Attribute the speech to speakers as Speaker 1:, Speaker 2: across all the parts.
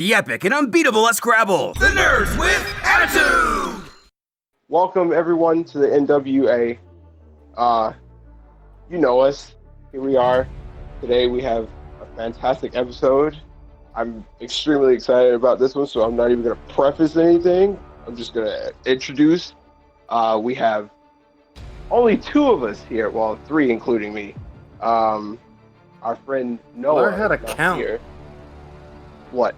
Speaker 1: The epic and unbeatable at Scrabble. The nerds with attitude.
Speaker 2: Welcome everyone to the N.W.A. You know us. Here we are. Today we have a fantastic episode. I'm extremely excited about this one, so I'm not even going to preface anything. I'm just going to introduce. We have only two of us here. Well, three including me. Our friend Noah.
Speaker 3: Learn how to count.
Speaker 2: Here. What?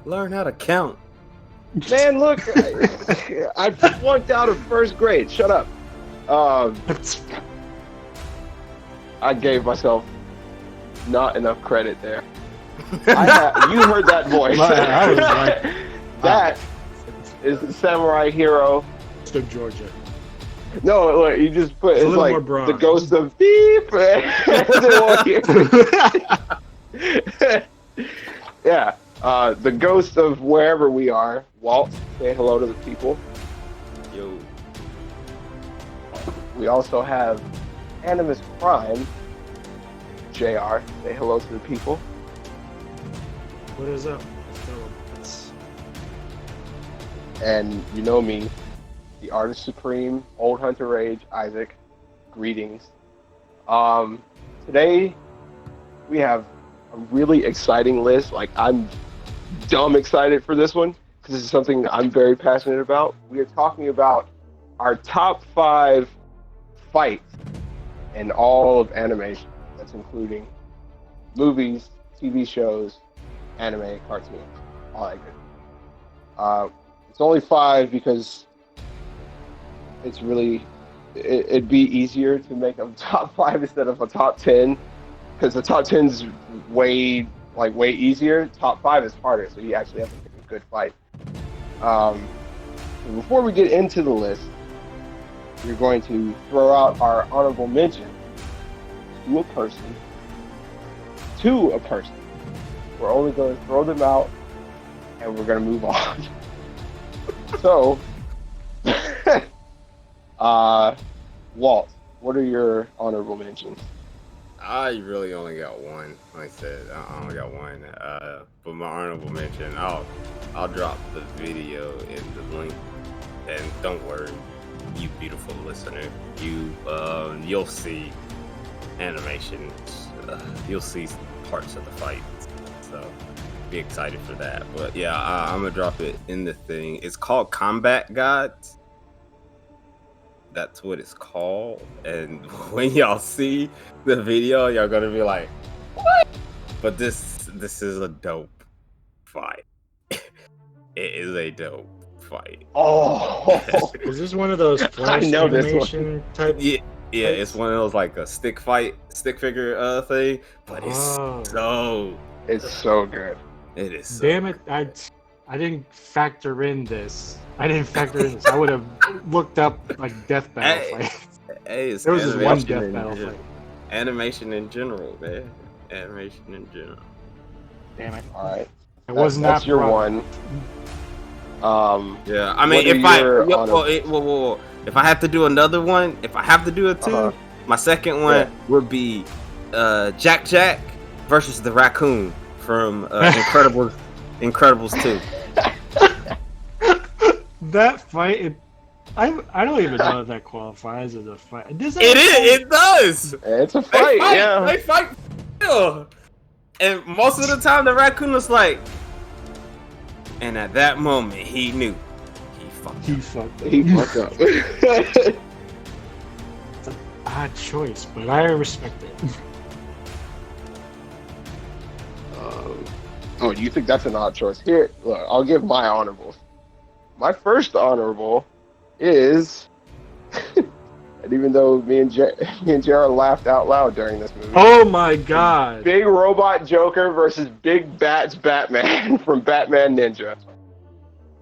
Speaker 3: Learn how to count.
Speaker 2: Man, look, I flunked out of first grade. Shut up. I gave myself not enough credit there. You heard that voice.
Speaker 3: I was like,
Speaker 2: that is the samurai hero.
Speaker 4: of Georgia.
Speaker 2: No, look, you just put
Speaker 4: It's a
Speaker 2: it's
Speaker 4: little
Speaker 2: like
Speaker 4: more bronze.
Speaker 2: the ghost of beep. Yeah, the ghost of wherever we are. Walt, say hello to the people.
Speaker 3: yo,
Speaker 2: We also have AnimusPrime. JR, say hello to the people.
Speaker 4: What is up?
Speaker 2: And you know me, the artist supreme, OldHunterRage, Isaac. Greetings. Today we have a really exciting list. Like, I'm dumb excited for this one because this is something I'm very passionate about. We are talking about our top 5 fights in all of animation. That's including movies, TV shows, anime, cartoons, all that good. It's only 5 because it's really it'd be easier to make a top 5 instead of a top 10, because the top 10's way easier. Top 5 is harder, so you actually have to pick a good fight. Before we get into the list, we're going to throw out our honorable mention to a person. We're only going to throw them out, and we're going to move on. So, Walt, what are your honorable mentions?
Speaker 3: I really only got one. Like I said, I only got one. But my honorable mention, I'll drop the video in the link, and don't worry, you beautiful listener, you'll see animation. You'll see parts of the fight, so be excited for that. But yeah, I'm gonna drop it in the thing. It's called Combat Gods. That's what it's called. And when y'all see the video, y'all gonna be like, "What?" But this is a dope fight. It is a dope fight.
Speaker 2: Oh,
Speaker 4: Is this one of those flash
Speaker 2: know this
Speaker 4: animation type?
Speaker 3: Yeah, it's one of those like a stick figure thing, but it's
Speaker 2: it's so good.
Speaker 3: it is so
Speaker 4: Damn it! I didn't factor in this. I would have looked up like death battle
Speaker 3: Hey.
Speaker 4: fights.
Speaker 3: Hey, it's
Speaker 4: There was this one
Speaker 3: animation
Speaker 4: death
Speaker 3: in
Speaker 4: battle
Speaker 3: general.
Speaker 4: fight.
Speaker 3: Animation in general, man. Animation in general.
Speaker 4: Damn it!
Speaker 2: All right,
Speaker 4: It was not
Speaker 2: that's your
Speaker 4: proper.
Speaker 2: one.
Speaker 3: Yeah, I mean, if I have to do another one, if I have to do it too, my second one would be Jack versus the raccoon from Incredibles 2.
Speaker 4: That fight, I don't even know if that qualifies as a fight.
Speaker 3: It does.
Speaker 2: It's a fight. Yeah.
Speaker 3: They fight. Yeah. And most of the time, the raccoon was like, and at that moment, he knew
Speaker 4: He fucked up.
Speaker 2: He fucked up.
Speaker 4: It's an odd choice, but I respect it.
Speaker 2: Oh, you think that's an odd choice? Here, look, I'll give my honorables. My first honorable is, and even though me and Jared laughed out loud during this movie.
Speaker 4: Oh my god!
Speaker 2: Big Robot Joker versus Big Bats Batman from Batman Ninja.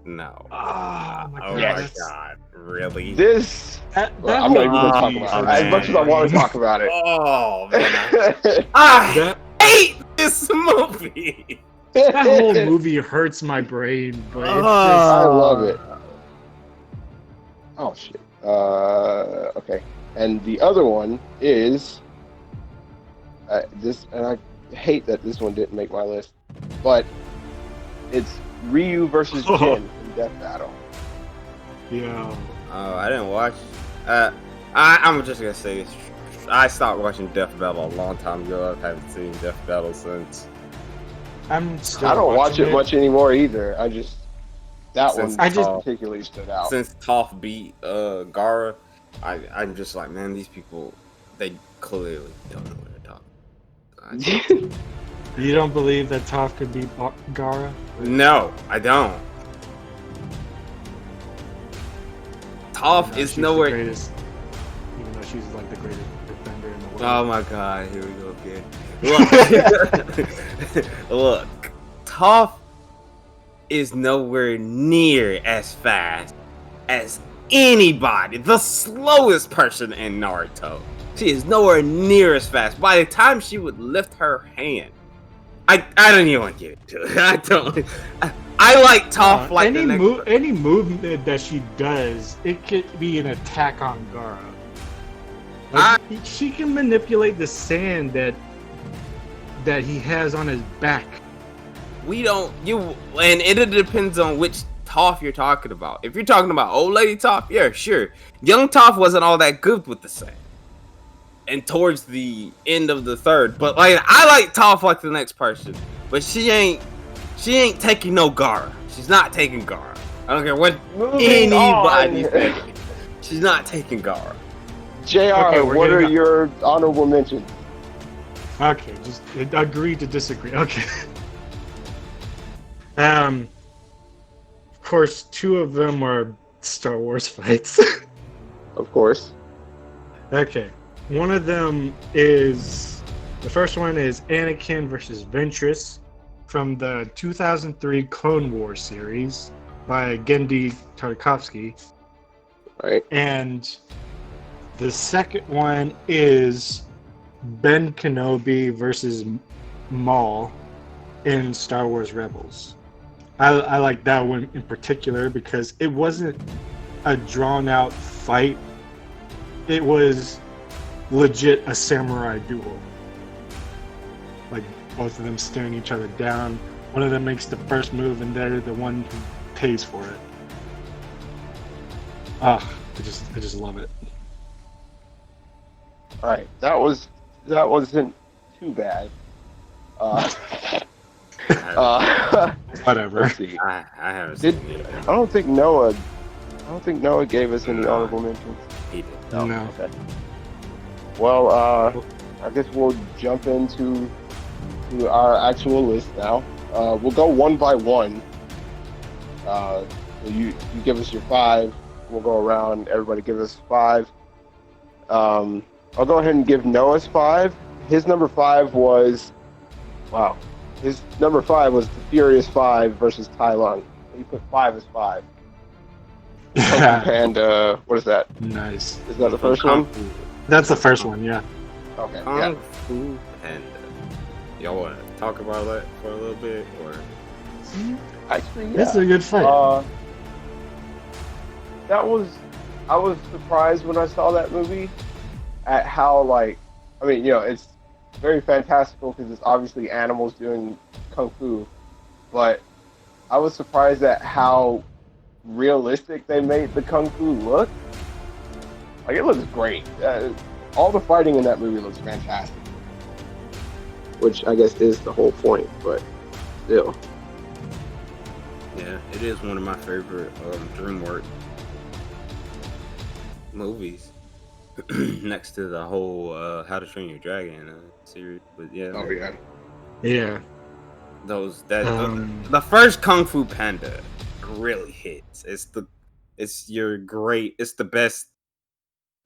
Speaker 3: No.
Speaker 4: Oh my
Speaker 3: Oh
Speaker 4: god!
Speaker 3: my god! Really?
Speaker 2: This,
Speaker 4: That
Speaker 2: I'm not even
Speaker 4: movie-
Speaker 2: gonna talk about it. As much as I want to talk about it.
Speaker 3: Oh man! I
Speaker 4: That,
Speaker 3: hate this movie.
Speaker 4: that whole movie hurts my brain, but it's
Speaker 2: I love it. Oh shit. Okay. And the other one is this, and I hate that this one didn't make my list, but It's Ryu versus Jin in Death Battle.
Speaker 4: Yeah.
Speaker 3: Oh, I didn't watch. I'm just gonna say this. I stopped watching Death Battle a long time ago. I haven't seen Death Battle since.
Speaker 4: I'm still
Speaker 2: I don't watch
Speaker 4: watching
Speaker 2: it much anymore either. That
Speaker 3: Since
Speaker 2: one
Speaker 4: Toph-
Speaker 2: particularly stood out.
Speaker 3: Since Toph beat Gara, I'm just like, man, these people, they clearly don't know what they're talking.
Speaker 4: You don't believe that Toph could beat Gara?
Speaker 3: No, I don't. Toph
Speaker 4: No,
Speaker 3: is
Speaker 4: she's
Speaker 3: nowhere.
Speaker 4: the greatest, even though she's like the greatest defender in the world.
Speaker 3: Oh my god, here we go again. Look, look, Toph is nowhere near as fast as anybody. The slowest person in Naruto. She is nowhere near as fast. By the time she would lift her hand, I don't even want to get into it. I don't. I like Toph like
Speaker 4: any
Speaker 3: the next.
Speaker 4: any movement that she does, it could be an attack on Gara. Like, she can manipulate the sand that he has on his back.
Speaker 3: We don't and it depends on which Toph you're talking about. If you're talking about old lady Toph, yeah, sure. Young Toph wasn't all that good with the sand. And towards the end of the third, but like I like Toph like the next person, but she ain't taking no Gara. She's not taking Gara. I don't care what
Speaker 2: Moving
Speaker 3: anybody
Speaker 2: on.
Speaker 3: says. She's not taking Gara.
Speaker 2: JR,
Speaker 4: Okay, we're
Speaker 2: what are
Speaker 4: getting
Speaker 2: your honorable mentions?
Speaker 4: Okay, just agree to disagree. Okay. Of course, two of them are Star Wars fights.
Speaker 2: Of course.
Speaker 4: Okay. One of them is the first one is Anakin versus Ventress from the 2003 Clone Wars series by Genndy Tartakovsky.
Speaker 2: Right.
Speaker 4: And the second one is Ben Kenobi versus Maul in Star Wars Rebels. I like that one in particular because it wasn't a drawn out fight. It was legit a samurai duel. Like both of them staring each other down. One of them makes the first move and they're the one who pays for it. I just love it.
Speaker 2: All right. That wasn't too bad.
Speaker 4: Whatever.
Speaker 2: Let's see.
Speaker 3: I haven't seen it.
Speaker 2: I don't think Noah gave us any honorable mentions.
Speaker 3: He did.
Speaker 2: Oh,
Speaker 4: No.
Speaker 2: Okay. Well, I guess we'll jump into our actual list now. We'll go one by one. So you give us your 5. We'll go around. Everybody give us 5. I'll go ahead and give Noah's 5. His number 5 was, wow. His number 5 was the Furious 5 versus Tai Lung. He put 5 as 5. And what is that?
Speaker 4: Nice.
Speaker 2: Is that the first one?
Speaker 4: That's the first one, yeah.
Speaker 2: Okay.
Speaker 3: Kung
Speaker 2: Yeah.
Speaker 3: Fu Panda. Y'all want to talk about that for a little bit, or?
Speaker 2: Actually, yeah.
Speaker 4: It's a good fight.
Speaker 2: I was surprised when I saw that movie at how, like, I mean, you know, it's very fantastical because it's obviously animals doing kung fu, but I was surprised at how realistic they made the kung fu look. Like, it looks great. All the fighting in that movie looks fantastic, which I guess is the whole point, but still.
Speaker 3: Yeah, it is one of my favorite DreamWorks movies. Next to the whole How to Train Your Dragon series, but yeah.
Speaker 2: Oh yeah.
Speaker 4: Yeah.
Speaker 3: The first Kung Fu Panda really hits. It's the best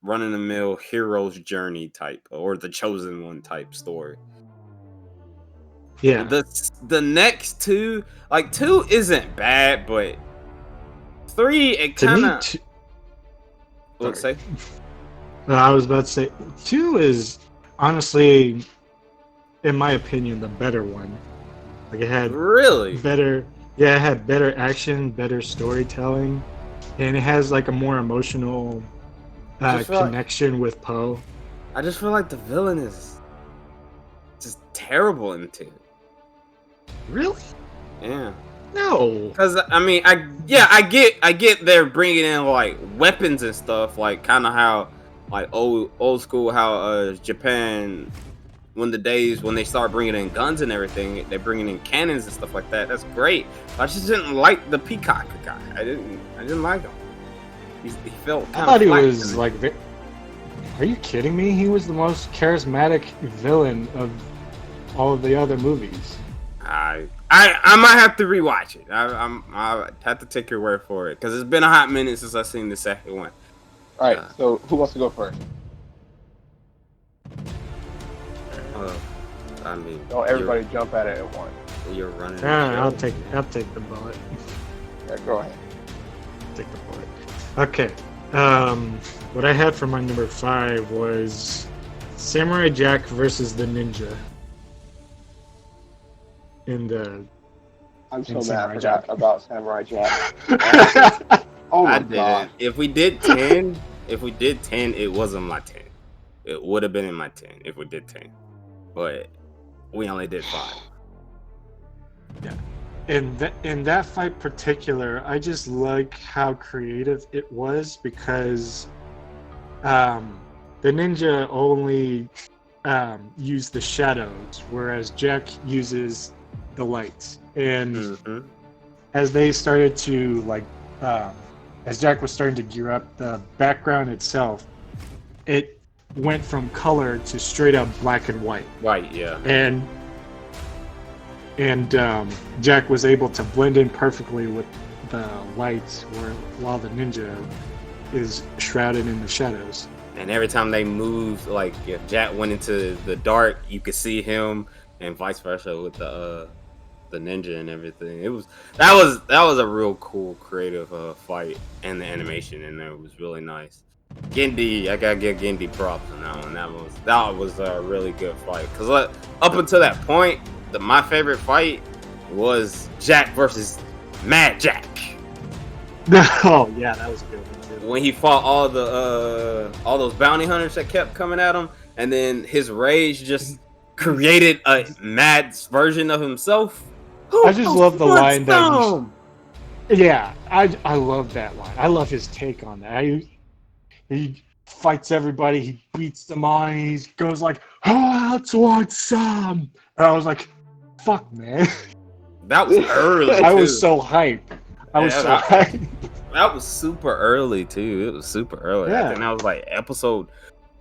Speaker 3: run-of-the-mill hero's journey type, or the chosen one type story.
Speaker 4: Yeah.
Speaker 3: The next 2, like 2 isn't bad, but 3 it
Speaker 4: To me,
Speaker 3: kind of. Let's say.
Speaker 4: I was about to say 2 is honestly, in my opinion, the better one. Like it had
Speaker 3: Really?
Speaker 4: better, yeah, it had better action, better storytelling, and it has like a more emotional
Speaker 3: I feel like-
Speaker 4: connection with Poe.
Speaker 3: I just feel like the villain is just terrible in 2.
Speaker 4: Really?
Speaker 3: Yeah.
Speaker 4: No.
Speaker 3: Because I mean, I get they're bringing in like weapons and stuff, like kind of how like old school how Japan when they start bringing in guns and everything, they're bringing in cannons and stuff like that. That's great. I just didn't like the peacock guy. I didn't like him. He felt.
Speaker 4: I thought he was like. Are you kidding me? He was the most charismatic villain of all of the other movies.
Speaker 3: I might have to rewatch it. I have to take your word for it because it's been a hot minute since I've seen the second one.
Speaker 2: All right, so who wants to go first?
Speaker 3: I mean,
Speaker 2: don't everybody jump at it at once.
Speaker 3: You're running.
Speaker 4: I'll take the bullet.
Speaker 2: Yeah, go ahead.
Speaker 4: Take the bullet. Okay. What I had for my number 5 was Samurai Jack versus the Ninja.
Speaker 2: I'm so mad about Samurai Jack.
Speaker 3: Oh my god! If we did 10, it wasn't my 10. It would have been in my 10 if we did 10, but we only did 5.
Speaker 4: Yeah. In that fight particular, I just like how creative it was because the ninja only used the shadows, whereas Jack uses the lights. And as they started to as Jack was starting to gear up, the background itself, it went from color to straight up black and white.
Speaker 3: Right, yeah.
Speaker 4: And Jack was able to blend in perfectly with the lights, while the ninja is shrouded in the shadows.
Speaker 3: And every time they moved, like if Jack went into the dark, you could see him, and vice versa with the ninja and everything. That was a real cool creative fight, and the animation in there was really nice. Gendy, I gotta give Gendy props on that one. That was a really good fight. Cause up until that point, my favorite fight was Jack versus Mad Jack.
Speaker 4: Oh yeah, that was a good one too.
Speaker 3: When he fought all those bounty hunters that kept coming at him, and then his rage just created a mad version of himself.
Speaker 4: I just love the line that. Yeah, I love that line. I love his take on that. He fights everybody. He beats them on. He goes like, "Oh, let's want some." And I was like, "Fuck, man."
Speaker 3: That was early.
Speaker 4: I was so hyped.
Speaker 3: That was super early too. It was super early.
Speaker 4: Yeah.
Speaker 3: I think that was like episode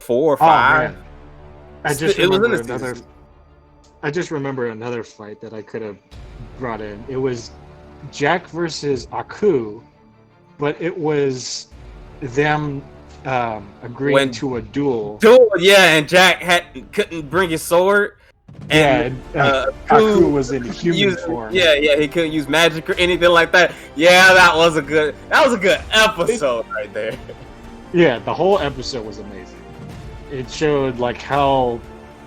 Speaker 3: 4 or 5.
Speaker 4: I just remember another fight that I could have brought in. It was Jack versus Aku, but it was them agreeing to a duel.
Speaker 3: Yeah, and Jack couldn't bring his sword. And
Speaker 4: Aku was in human form.
Speaker 3: Yeah, he couldn't use magic or anything like that. Yeah, that was a good episode right there.
Speaker 4: Yeah, the whole episode was amazing. It showed like how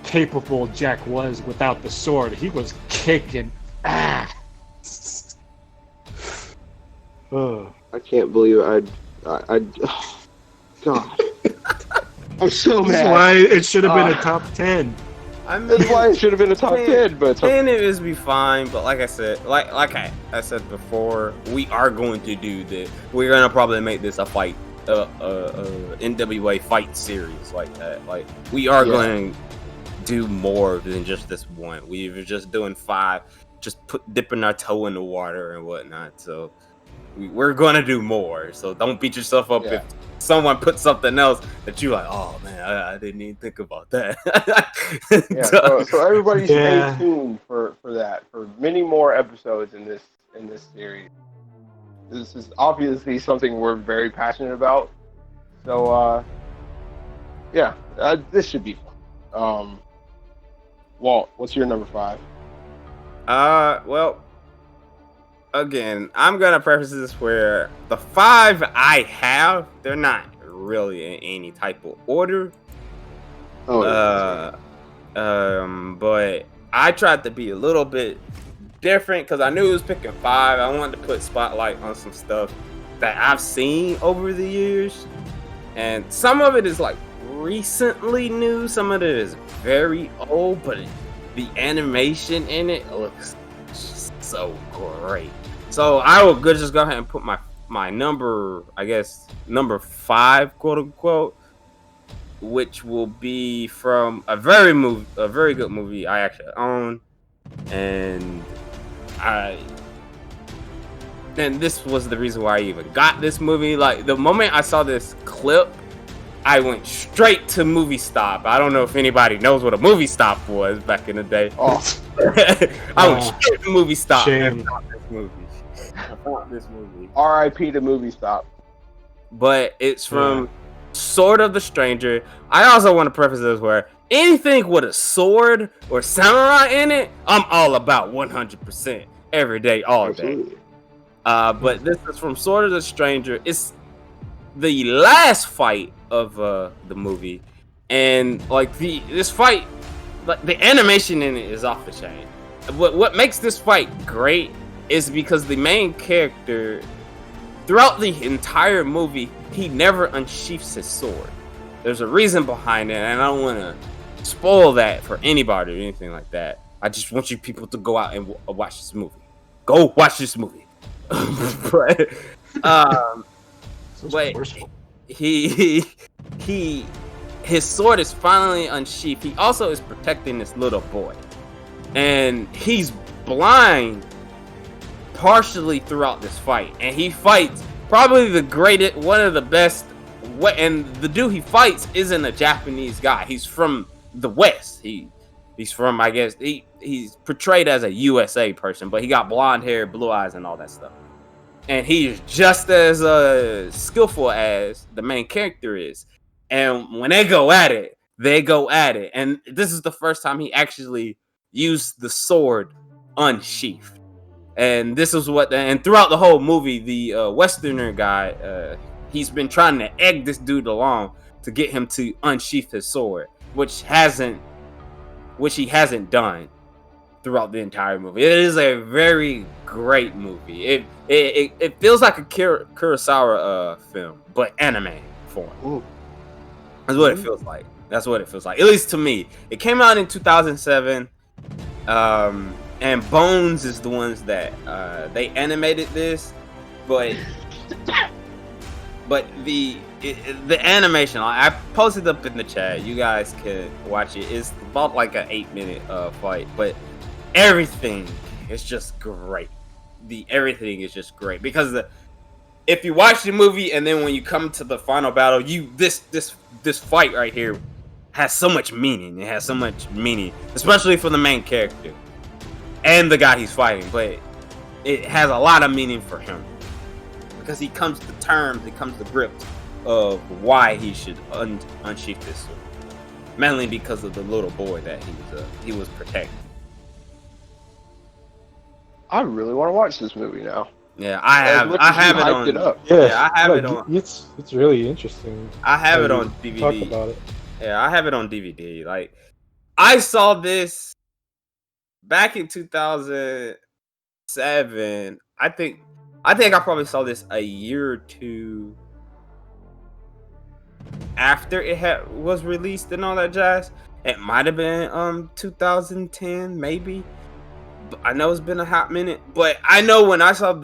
Speaker 4: capable Jack was without the sword. He was kicking ass.
Speaker 2: I can't believe I God. I'm so mad.
Speaker 4: That's why it should have been a top 10.
Speaker 3: I mean,
Speaker 2: that's why it should have been a top 10, but
Speaker 3: 10 is be fine. But like I said, like I said before, we are going to do this. We're gonna probably make this a fight, N.W.A fight series like that. Like we are going to do more than just this one. We were just doing 5, just dipping our toe in the water and whatnot. So we're gonna do more. So don't beat yourself up if someone puts something else that you like. Oh man, I didn't even think about that.
Speaker 2: So everybody stay tuned for that, for many more episodes in this series. This is obviously something we're very passionate about. So this should be fun. Walt, what's your number 5?
Speaker 3: Well, again, I'm gonna preface this where the 5 I have, they're not really in any type of order. But I tried to be a little bit different because I knew it was picking 5. I wanted to put spotlight on some stuff that I've seen over the years, and some of it is like recently new, some of it is very old, but the animation in it looks so great. So I will just go ahead and put my number, I guess, number 5, quote unquote, which will be from a very good movie I actually own, and this was the reason why I even got this movie. Like, the moment I saw this clip, I went straight to Movie Stop. I don't know if anybody knows what a Movie Stop was back in the day.
Speaker 2: Oh,
Speaker 3: I went straight to Movie Stop.
Speaker 4: Shame.
Speaker 3: I bought this movie.
Speaker 2: R.I.P. to Movie Stop.
Speaker 3: But it's from Sword of the Stranger. I also want to preface this where anything with a sword or samurai in it, I'm all about 100% every day, all day.
Speaker 2: Absolutely.
Speaker 3: But this is from Sword of the Stranger. It's the last fight of the movie, and like this fight, like the animation in it is off the chain. What makes this fight great is because the main character, throughout the entire movie, he never unsheaths his sword. There's a reason behind it, and I don't want to spoil that for anybody or anything like that. I just want you people to go out and watch this movie. Go watch this movie. but his sword is finally unsheathed. He also is protecting this little boy, and he's blind partially throughout this fight, and he fights probably the greatest, one of the best. And the dude he fights isn't a Japanese guy. He's from the West. He's from, I guess, he's portrayed as a USA person, but he got blonde hair, blue eyes, and all that stuff. And he's just as skillful as the main character is. And when they go at it. And this is the first time he actually used the sword unsheathed. And this is and throughout the whole movie, the Westerner guy, he's been trying to egg this dude along to get him to unsheath his sword, which he hasn't done throughout the entire movie. It is a very great movie. It feels like a Kurosawa film, but anime form.
Speaker 2: Ooh.
Speaker 3: That's what it feels like. At least to me. It came out in 2007. And Bones is the ones that they animated this, but the animation, I posted up in the chat. You guys can watch it. It's about like an 8-minute fight, but everything is just great. Everything is just great because if you watch the movie and then when you come to the final battle, this fight right here has so much meaning. It has so much meaning, especially for the main character and the guy he's fighting. But it has a lot of meaning for him because he comes to grips of why he should unsheath this sword, mainly because of the little boy that he was protecting.
Speaker 2: I really want to watch this movie now.
Speaker 3: Yeah, I have it on.
Speaker 4: Yeah,
Speaker 3: I have it on.
Speaker 4: It's really interesting.
Speaker 3: I have it on DVD.
Speaker 4: Talk about it.
Speaker 3: Yeah, I have it on DVD. Like, I saw this back in 2007. I think I probably saw this a year or two after it was released and all that jazz. It might have been 2010 maybe. I know it's been a hot minute, but I know when I saw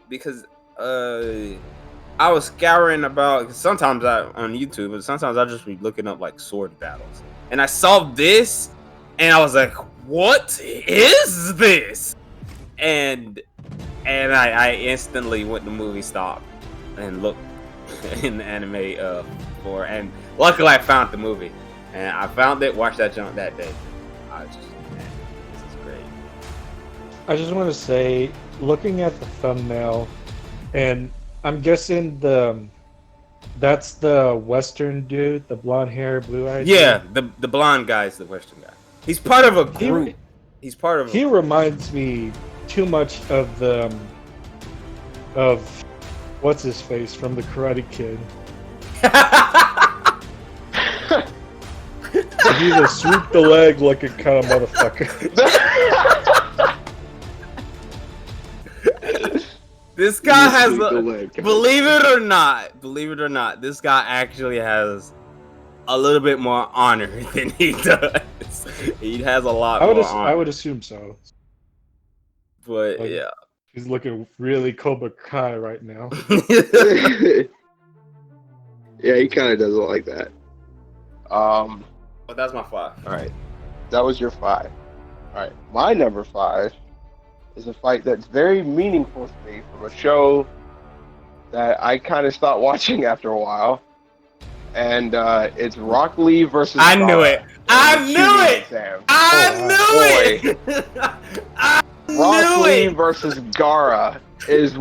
Speaker 3: because I was scouring about, cause sometimes on YouTube, but sometimes I just be looking up like sword battles, and I saw this, and I was like, "What is this?" And I instantly went to Movie Stop and looked in the anime for, and luckily I found the movie, and I found it, watched that jump that day. I just, man, this is great.
Speaker 4: I just want to say, looking at the thumbnail, and I'm guessing that's the Western dude, the blonde hair, blue eyes.
Speaker 3: Yeah, the blonde guy is the Western guy. He's part of a group. He
Speaker 4: reminds me too much of of what's his face from the Karate Kid. He's a sweep the leg looking kind of motherfucker.
Speaker 3: This guy has believe it or not, this guy actually has a little bit more honor than he does. He has a lot more honor.
Speaker 4: I would assume so.
Speaker 3: But yeah.
Speaker 4: He's looking really Cobra Kai right now.
Speaker 2: Yeah, he kind of does look like that.
Speaker 3: But that's my 5.
Speaker 2: All right, that was your 5. All right, my number 5 is a fight that's very meaningful to me from a show that I kind of stopped watching after a while, and it's Rock Lee versus.
Speaker 3: I knew
Speaker 2: Gara
Speaker 3: it. I
Speaker 2: in the
Speaker 3: knew
Speaker 2: shooting
Speaker 3: it.
Speaker 2: exam.
Speaker 3: I knew it. I
Speaker 2: Rock
Speaker 3: knew
Speaker 2: Lee
Speaker 3: it.
Speaker 2: versus Gara is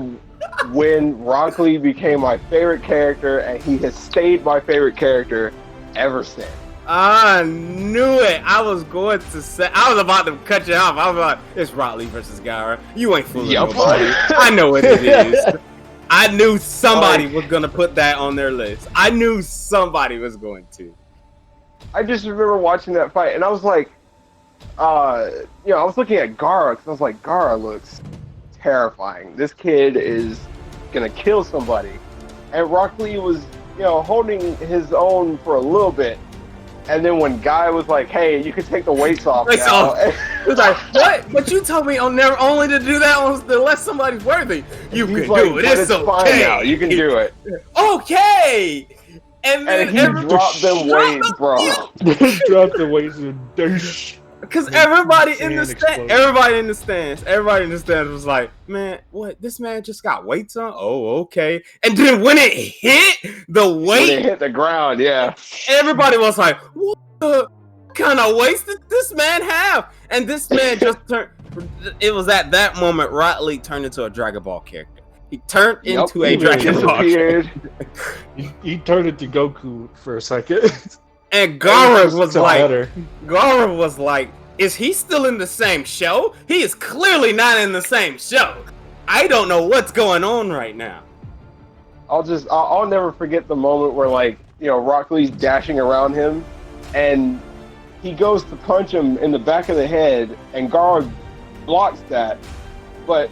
Speaker 2: when Rock Lee became my favorite character, and he has stayed my favorite character ever since.
Speaker 3: I knew it. I was going to say. I was about to cut you off. I was like, "It's Rock Lee versus Gara. You ain't fooling
Speaker 2: Yup.
Speaker 3: nobody. I know what it is." I knew somebody was gonna put that on their list. I knew somebody was going to.
Speaker 2: I just remember watching that fight, and I was like, I was looking at Gara because I was like, Gara looks terrifying. This kid is gonna kill somebody, and Rock Lee was, holding his own for a little bit, and then when Guy was like, "Hey, you can take the weights off now,"
Speaker 3: It was like, what? But you told me only to do that unless somebody's worthy. You can do it.
Speaker 2: "But
Speaker 3: It's okay.
Speaker 2: fine now. You can do it."
Speaker 3: Okay. And then
Speaker 2: And he dropped them weights, bro.
Speaker 4: Drop the weights and douche.
Speaker 3: Because everybody in the
Speaker 4: Sand
Speaker 3: stand, everybody in the stands was like, "Man, what? This man just got weights on? Oh, okay." And then when it hit the
Speaker 2: When
Speaker 3: weight,
Speaker 2: it hit the ground, yeah.
Speaker 3: everybody was like, "What the kind of weights did this man have?" And this man just turned. It was at that moment Rock Lee turned into a Dragon Ball character. He turned into a Dragon Ball character.
Speaker 4: He turned into Goku for a second.
Speaker 3: And Gara was like,
Speaker 4: better.
Speaker 3: Gara was like, "Is he still in the same show? He is clearly not in the same show. I don't know what's going on right now."
Speaker 2: I'll never forget the moment where Rock Lee's dashing around him, and he goes to punch him in the back of the head, and Gara blocks that, but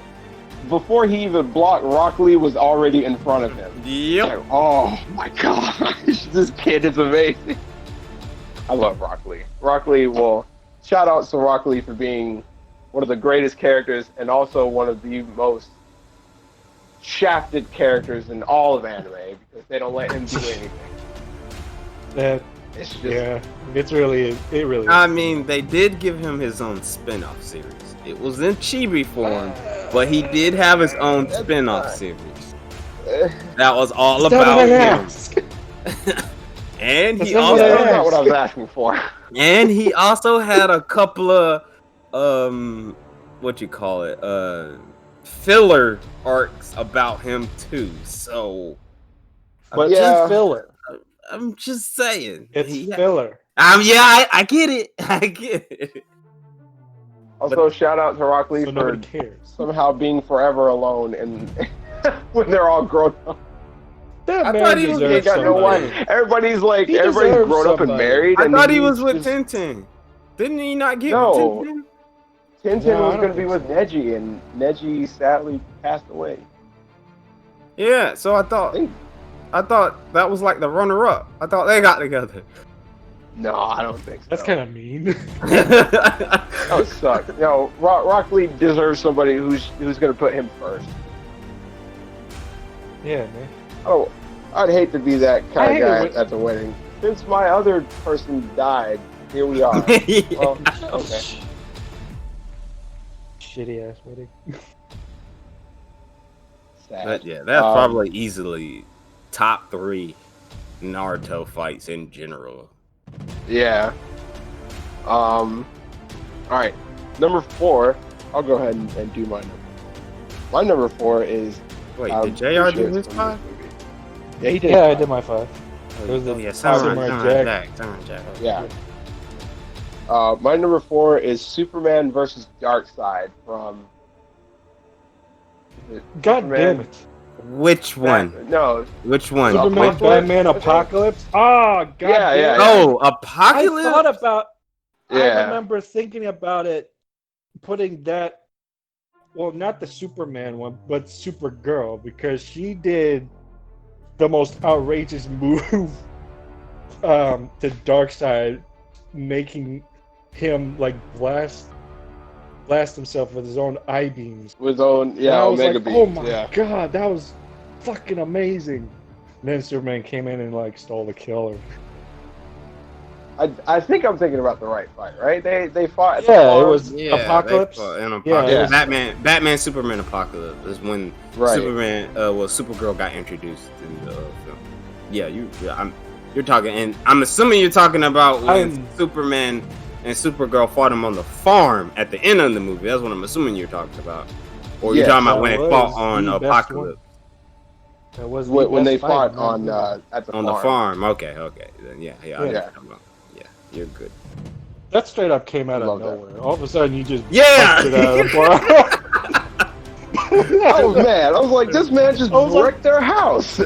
Speaker 2: before he even blocked, Rock Lee was already in front of him.
Speaker 3: Yep.
Speaker 2: Like, oh my gosh, this kid is amazing. I love Rock Lee. Rock Lee, well, shout out to Rock Lee for being one of the greatest characters and also one of the most shafted characters in all of anime because they don't let him do anything. It's just,
Speaker 4: it really is.
Speaker 3: I mean, they did give him his own spin-off series. It was in chibi form, but he did have his own spin-off series. That was all about him. And he
Speaker 2: that's not what I was asking for.
Speaker 3: And he also had a couple of filler arcs about him too. So,
Speaker 2: but
Speaker 4: just filler.
Speaker 3: I'm just saying,
Speaker 4: It's filler.
Speaker 3: I get it. I get it.
Speaker 2: Also, shout out to Rock Lee for somehow being forever alone and when they're all grown up.
Speaker 4: I thought he was
Speaker 2: ain't got no wife. Everybody's grown up and married.
Speaker 3: I thought he was with Tintin. Didn't he not get with Tintin?
Speaker 2: Tintin was going to be with Neji, and Neji sadly passed away.
Speaker 3: Yeah, so I thought that was like the runner-up. I thought they got together.
Speaker 2: No, I don't think so.
Speaker 4: That's kind of mean.
Speaker 2: That would suck. Rock Lee deserves somebody who's going to put him first.
Speaker 4: Yeah, man.
Speaker 2: Oh, I'd hate to be that kind of guy at the wedding. Since my other person died, here we are. Well, okay.
Speaker 4: Shitty ass wedding.
Speaker 2: Sad.
Speaker 3: But yeah, that's probably easily top 3 Naruto fights in general.
Speaker 2: Yeah. All right. Number 4. I'll go ahead and do my number. My number 4 is.
Speaker 3: Wait, did JR do his 5?
Speaker 2: Yeah, he did.
Speaker 4: Yeah, I did my 5. It was
Speaker 3: Samurai Jack.
Speaker 2: Yeah. My number 4 is Superman versus Darkseid from.
Speaker 4: God damn it!
Speaker 2: Which one? No.
Speaker 3: Which one?
Speaker 4: Superman, Batman, Apocalypse. Oh, God.
Speaker 2: Yeah.
Speaker 3: Oh, Apocalypse.
Speaker 4: I thought about. I remember thinking about it, putting that. Well, not the Superman one, but Supergirl, because she did the most outrageous move to Darkseid, making him blast blast himself with his own eye beams.
Speaker 2: With his own,
Speaker 4: And I was
Speaker 2: Omega
Speaker 4: like,
Speaker 2: beams.
Speaker 4: oh my
Speaker 2: yeah.
Speaker 4: god, that was fucking amazing. And then Superman came in and like stole the kill.
Speaker 2: I think I'm thinking about the right fight, right? They fought. At the
Speaker 4: Yeah, it
Speaker 2: farm.
Speaker 4: was Apocalypse.
Speaker 3: And
Speaker 4: Yeah,
Speaker 3: Batman, Superman, Apocalypse is when
Speaker 2: Right.
Speaker 3: Supergirl got introduced in the film. Yeah, you're talking, and I'm assuming you're talking about when Superman and Supergirl fought him on the farm at the end of the movie. That's what I'm assuming you're talking about. Or you're talking about when they fought on Apocalypse.
Speaker 4: That was
Speaker 2: when they fought on at the
Speaker 3: on
Speaker 2: farm.
Speaker 3: the farm. Okay, then yeah.
Speaker 2: Yeah.
Speaker 3: You're good.
Speaker 4: That straight up came out of
Speaker 2: Love
Speaker 4: nowhere.
Speaker 2: that.
Speaker 4: All of a sudden, you just
Speaker 3: Yeah!
Speaker 4: busted out of the bar.
Speaker 2: I was mad. I was like, this man just wrecked their house.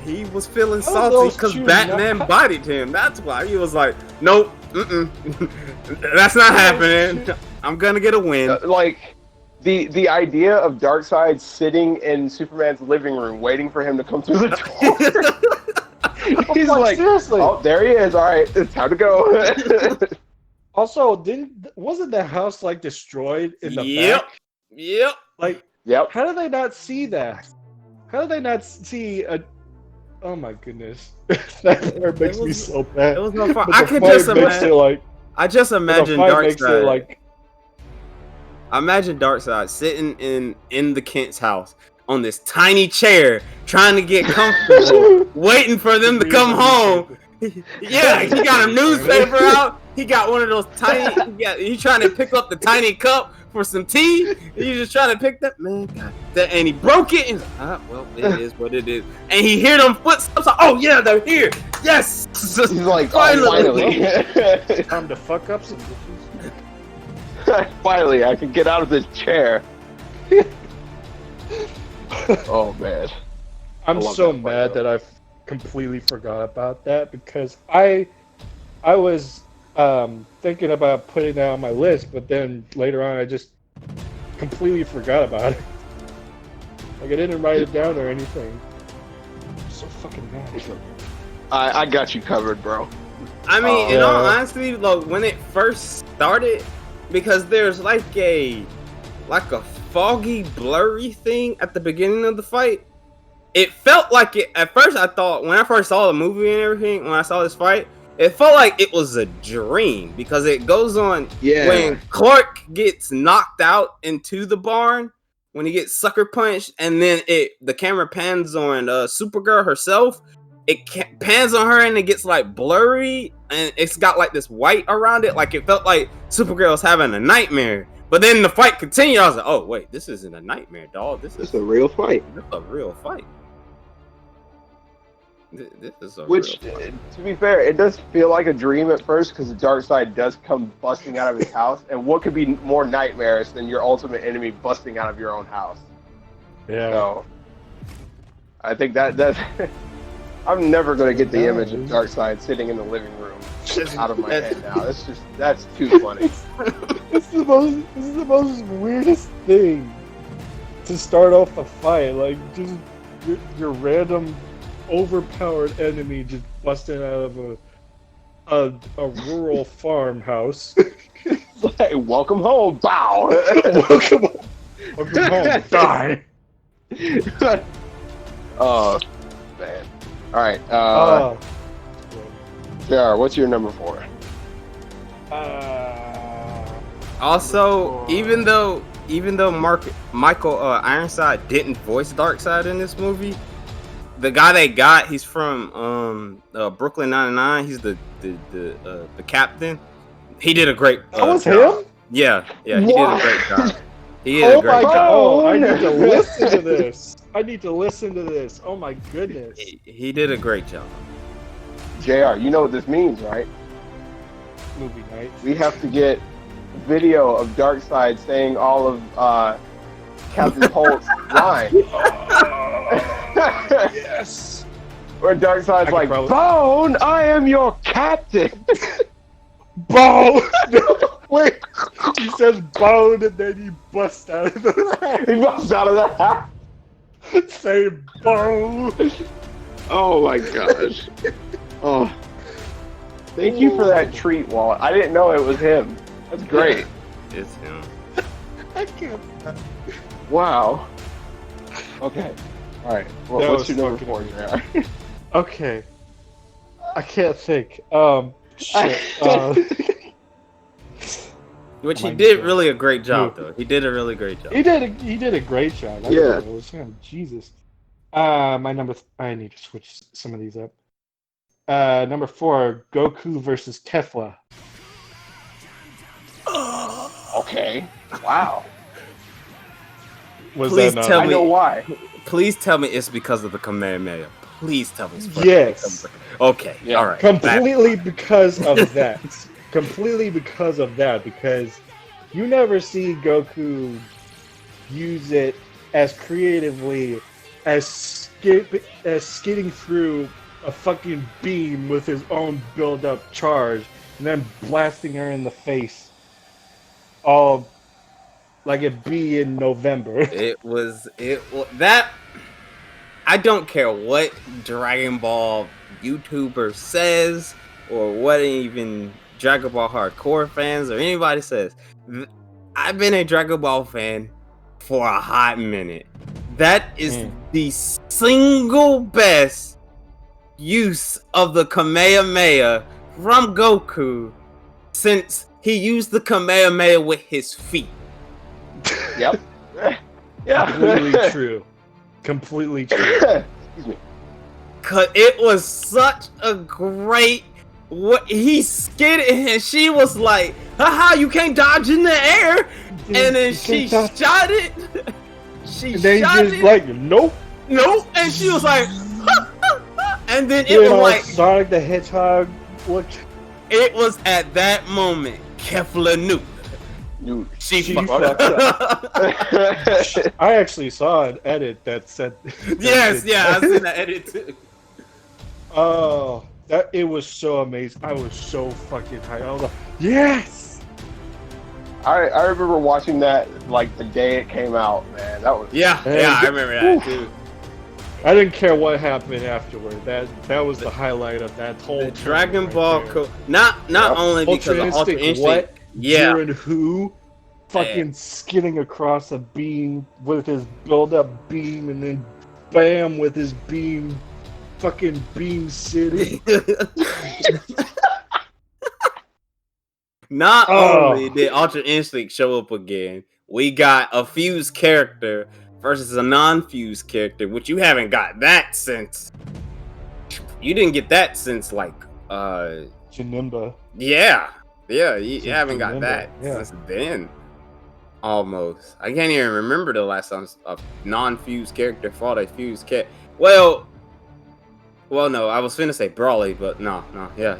Speaker 3: He was feeling
Speaker 4: How
Speaker 3: salty
Speaker 4: those
Speaker 3: because
Speaker 4: two
Speaker 3: Batman
Speaker 4: not-
Speaker 3: bodied him. That's why he was like, nope, that's not happening. I'm gonna get a win.
Speaker 2: Like the idea of Darkseid sitting in Superman's living room waiting for him to come through the door. He's like,
Speaker 4: seriously.
Speaker 2: oh, there he is. All right, it's time to go.
Speaker 4: Also, wasn't the house like destroyed in the back?
Speaker 3: Yep.
Speaker 4: Like,
Speaker 2: Yep.
Speaker 4: how did they not see that? How did they not see a? Oh my goodness, that part makes me so bad.
Speaker 3: It was no fun.
Speaker 4: But
Speaker 3: I
Speaker 4: the
Speaker 3: could
Speaker 4: fight
Speaker 3: just
Speaker 4: makes
Speaker 3: imagine.
Speaker 4: it like
Speaker 3: I just imagine
Speaker 4: the fight makes it
Speaker 3: Darkseid.
Speaker 4: like
Speaker 3: I imagine Darkseid sitting in the Kent's house on this tiny chair, trying to get comfortable, waiting for them to come home. Yeah, he got a newspaper out. He got one of those tiny. He's trying to pick up the tiny cup for some tea. He's just trying to pick that man. God, and he broke it. And he's like, well, it is what it is. And he hear them footsteps. Like, oh yeah, they're here. Yes.
Speaker 2: He's like, finally.
Speaker 4: time to fuck up some bitches.
Speaker 2: Finally, I can get out of this chair. Oh man,
Speaker 4: I'm
Speaker 2: love
Speaker 4: so
Speaker 2: that fight,
Speaker 4: mad
Speaker 2: though.
Speaker 4: that I completely forgot about that because I was thinking about putting that on my list, but then later on I just completely forgot about it. Like I didn't write it down or anything. I'm so fucking mad.
Speaker 2: I got you covered, bro.
Speaker 3: I mean, in
Speaker 4: Yeah.
Speaker 3: all honesty, like when it first started, because there's like a foggy, blurry thing at the beginning of the fight. It felt like it at first. I thought when I first saw the movie and everything, when I saw this fight, it felt like it was a dream because it goes on when Clark gets knocked out into the barn when he gets sucker punched, and then the camera pans on Supergirl herself. It pans on her and it gets like blurry and it's got like this white around it. Like it felt like Supergirl's having a nightmare. But then the fight continued. I was like, oh wait, this isn't a nightmare, dog. This is
Speaker 2: a real fight.
Speaker 3: This is a real fight. This is a
Speaker 2: Which,
Speaker 3: real fight.
Speaker 2: to be fair, it does feel like a dream at first because the Darkseid does come busting out of his house. And what could be more nightmarish than your ultimate enemy busting out of your own house?
Speaker 4: Yeah.
Speaker 2: So, I think that's. I'm never gonna get the image of Darkseid sitting in the living room out of my head now. That's too funny.
Speaker 4: This is the most weirdest thing to start off a fight. Like just your random overpowered enemy just busting out of a rural farmhouse.
Speaker 2: Like, welcome home, bow.
Speaker 4: Welcome home, die.
Speaker 2: Oh man. All right. JR, what's your number 4?
Speaker 3: Also, even though Michael Ironside didn't voice Darkseid in this movie, the guy they got, he's from Brooklyn Nine-Nine. He's the captain. He did a great.
Speaker 4: That was
Speaker 3: job.
Speaker 4: him?
Speaker 3: Yeah, he did a great job. He did
Speaker 4: Oh
Speaker 3: a great
Speaker 4: my
Speaker 3: job.
Speaker 4: god! Oh, I need to listen to this. Oh my goodness.
Speaker 3: He did a great job.
Speaker 2: JR, you know what this means, right?
Speaker 4: Movie night.
Speaker 2: We have to get video of Darkseid saying all of Captain Holt's lines.
Speaker 4: Yes.
Speaker 2: Where Darkseid's like, Bone, I am your captain.
Speaker 4: Bone. Wait. He says bone and then he busts out of the
Speaker 2: He busts out of the house.
Speaker 4: Say bone.
Speaker 2: Oh my gosh. Oh. Thank you for that treat, Walt. I didn't know it was him. That's great.
Speaker 3: It's him.
Speaker 4: I can't.
Speaker 2: Wow. Okay. All right. Well,
Speaker 4: That
Speaker 2: what's
Speaker 4: was
Speaker 2: your number
Speaker 4: fucking
Speaker 2: 4, JR?
Speaker 4: Okay. I can't think. Shit.
Speaker 3: Which he
Speaker 4: My
Speaker 3: did
Speaker 4: God.
Speaker 3: really a great job,
Speaker 4: Who?
Speaker 3: though. He did a really great job.
Speaker 4: He did a great job. I
Speaker 2: Yeah.
Speaker 4: really was saying, Jesus. My I need to switch some of these up. Number 4, Goku versus Kefla.
Speaker 2: Okay. Wow.
Speaker 4: Was
Speaker 3: Please
Speaker 4: that not?
Speaker 3: tell
Speaker 2: I
Speaker 3: me-
Speaker 2: know why.
Speaker 3: Please tell me it's because of the Kamehameha. Please tell me it's
Speaker 4: Yes.
Speaker 3: Okay,
Speaker 2: Yeah.
Speaker 3: all right.
Speaker 4: Completely because of that. Completely because of that. Because you never see Goku use it as creatively as skidding through a fucking beam with his own build-up charge and then blasting her in the face, all like it be in November.
Speaker 3: It was that. I don't care what Dragon Ball YouTuber says or what even Dragon Ball hardcore fans or anybody says. I've been a Dragon Ball fan for a hot minute. That is the single best use of the Kamehameha from Goku since he used the Kamehameha with his feet.
Speaker 2: Yep. Yeah.
Speaker 4: Completely true. Completely true.
Speaker 2: Excuse me.
Speaker 3: Cause it was such a great what he skidded and she was like, haha, you can't dodge in the air. And then she shot it. She
Speaker 4: And then
Speaker 3: shot
Speaker 4: he just
Speaker 3: it.
Speaker 4: like, nope.
Speaker 3: Nope. And she was like, and then it
Speaker 4: You
Speaker 3: was
Speaker 4: know,
Speaker 3: like,
Speaker 4: Sonic the Hedgehog. What?
Speaker 3: it was at that moment Kefla knew.
Speaker 2: Dude.
Speaker 3: She
Speaker 4: She
Speaker 3: fucked up.
Speaker 4: I actually saw an edit that said.
Speaker 3: Yes, yeah, I seen that edit too.
Speaker 4: Oh, that it was so amazing. I was so fucking hyped. I was like, yes.
Speaker 2: I remember watching that like the day it came out, man. That was
Speaker 3: Yeah, I remember that too.
Speaker 4: I didn't care what happened afterward. That was the highlight of that whole
Speaker 3: The
Speaker 4: tournament
Speaker 3: Dragon
Speaker 4: right
Speaker 3: Ball
Speaker 4: there.
Speaker 3: not only because of Ultra Instinct.
Speaker 4: What?
Speaker 3: Yeah.
Speaker 4: Jiren who? Fucking skidding across a beam with his build-up beam, and then bam with his beam, fucking Beam City.
Speaker 3: Not only did Ultra Instinct show up again, we got a fused character versus a non-fused character, which you haven't got that since. You didn't get that since like
Speaker 4: Janemba.
Speaker 3: Yeah, you
Speaker 4: Since
Speaker 3: haven't got
Speaker 4: Janemba,
Speaker 3: that
Speaker 4: yeah.
Speaker 3: since then. Almost. I can't even remember the last time a non-fused character fought a fused cat. Well, no, I was finna say Brawly, but no, yeah.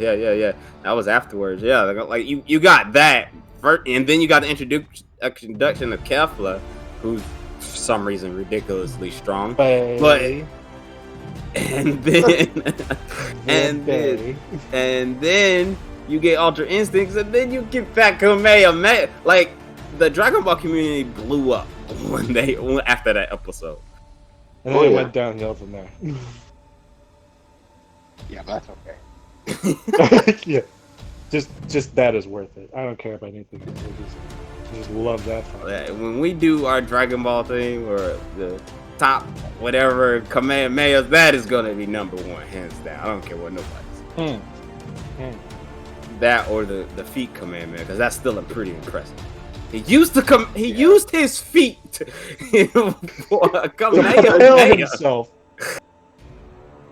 Speaker 3: That was afterwards. Yeah, like you got that, and then you got the introduction of Kefla, who's for some reason ridiculously strong. But and then you get Ultra Instincts, and then you get that Kamehameha. Like the Dragon Ball community blew up after that episode.
Speaker 4: And then it went downhill from there.
Speaker 2: yeah, that's okay.
Speaker 4: Yeah, just that is worth it. I don't care about anything else. I just love that fight.
Speaker 3: When we do our Dragon Ball thing or the top whatever Kamehameha, that is gonna be number one, hands down. I don't care what nobody says. That or the feet Kamehameha, because that's still a pretty impressive. He used used his feet for a Kamehameha
Speaker 4: himself.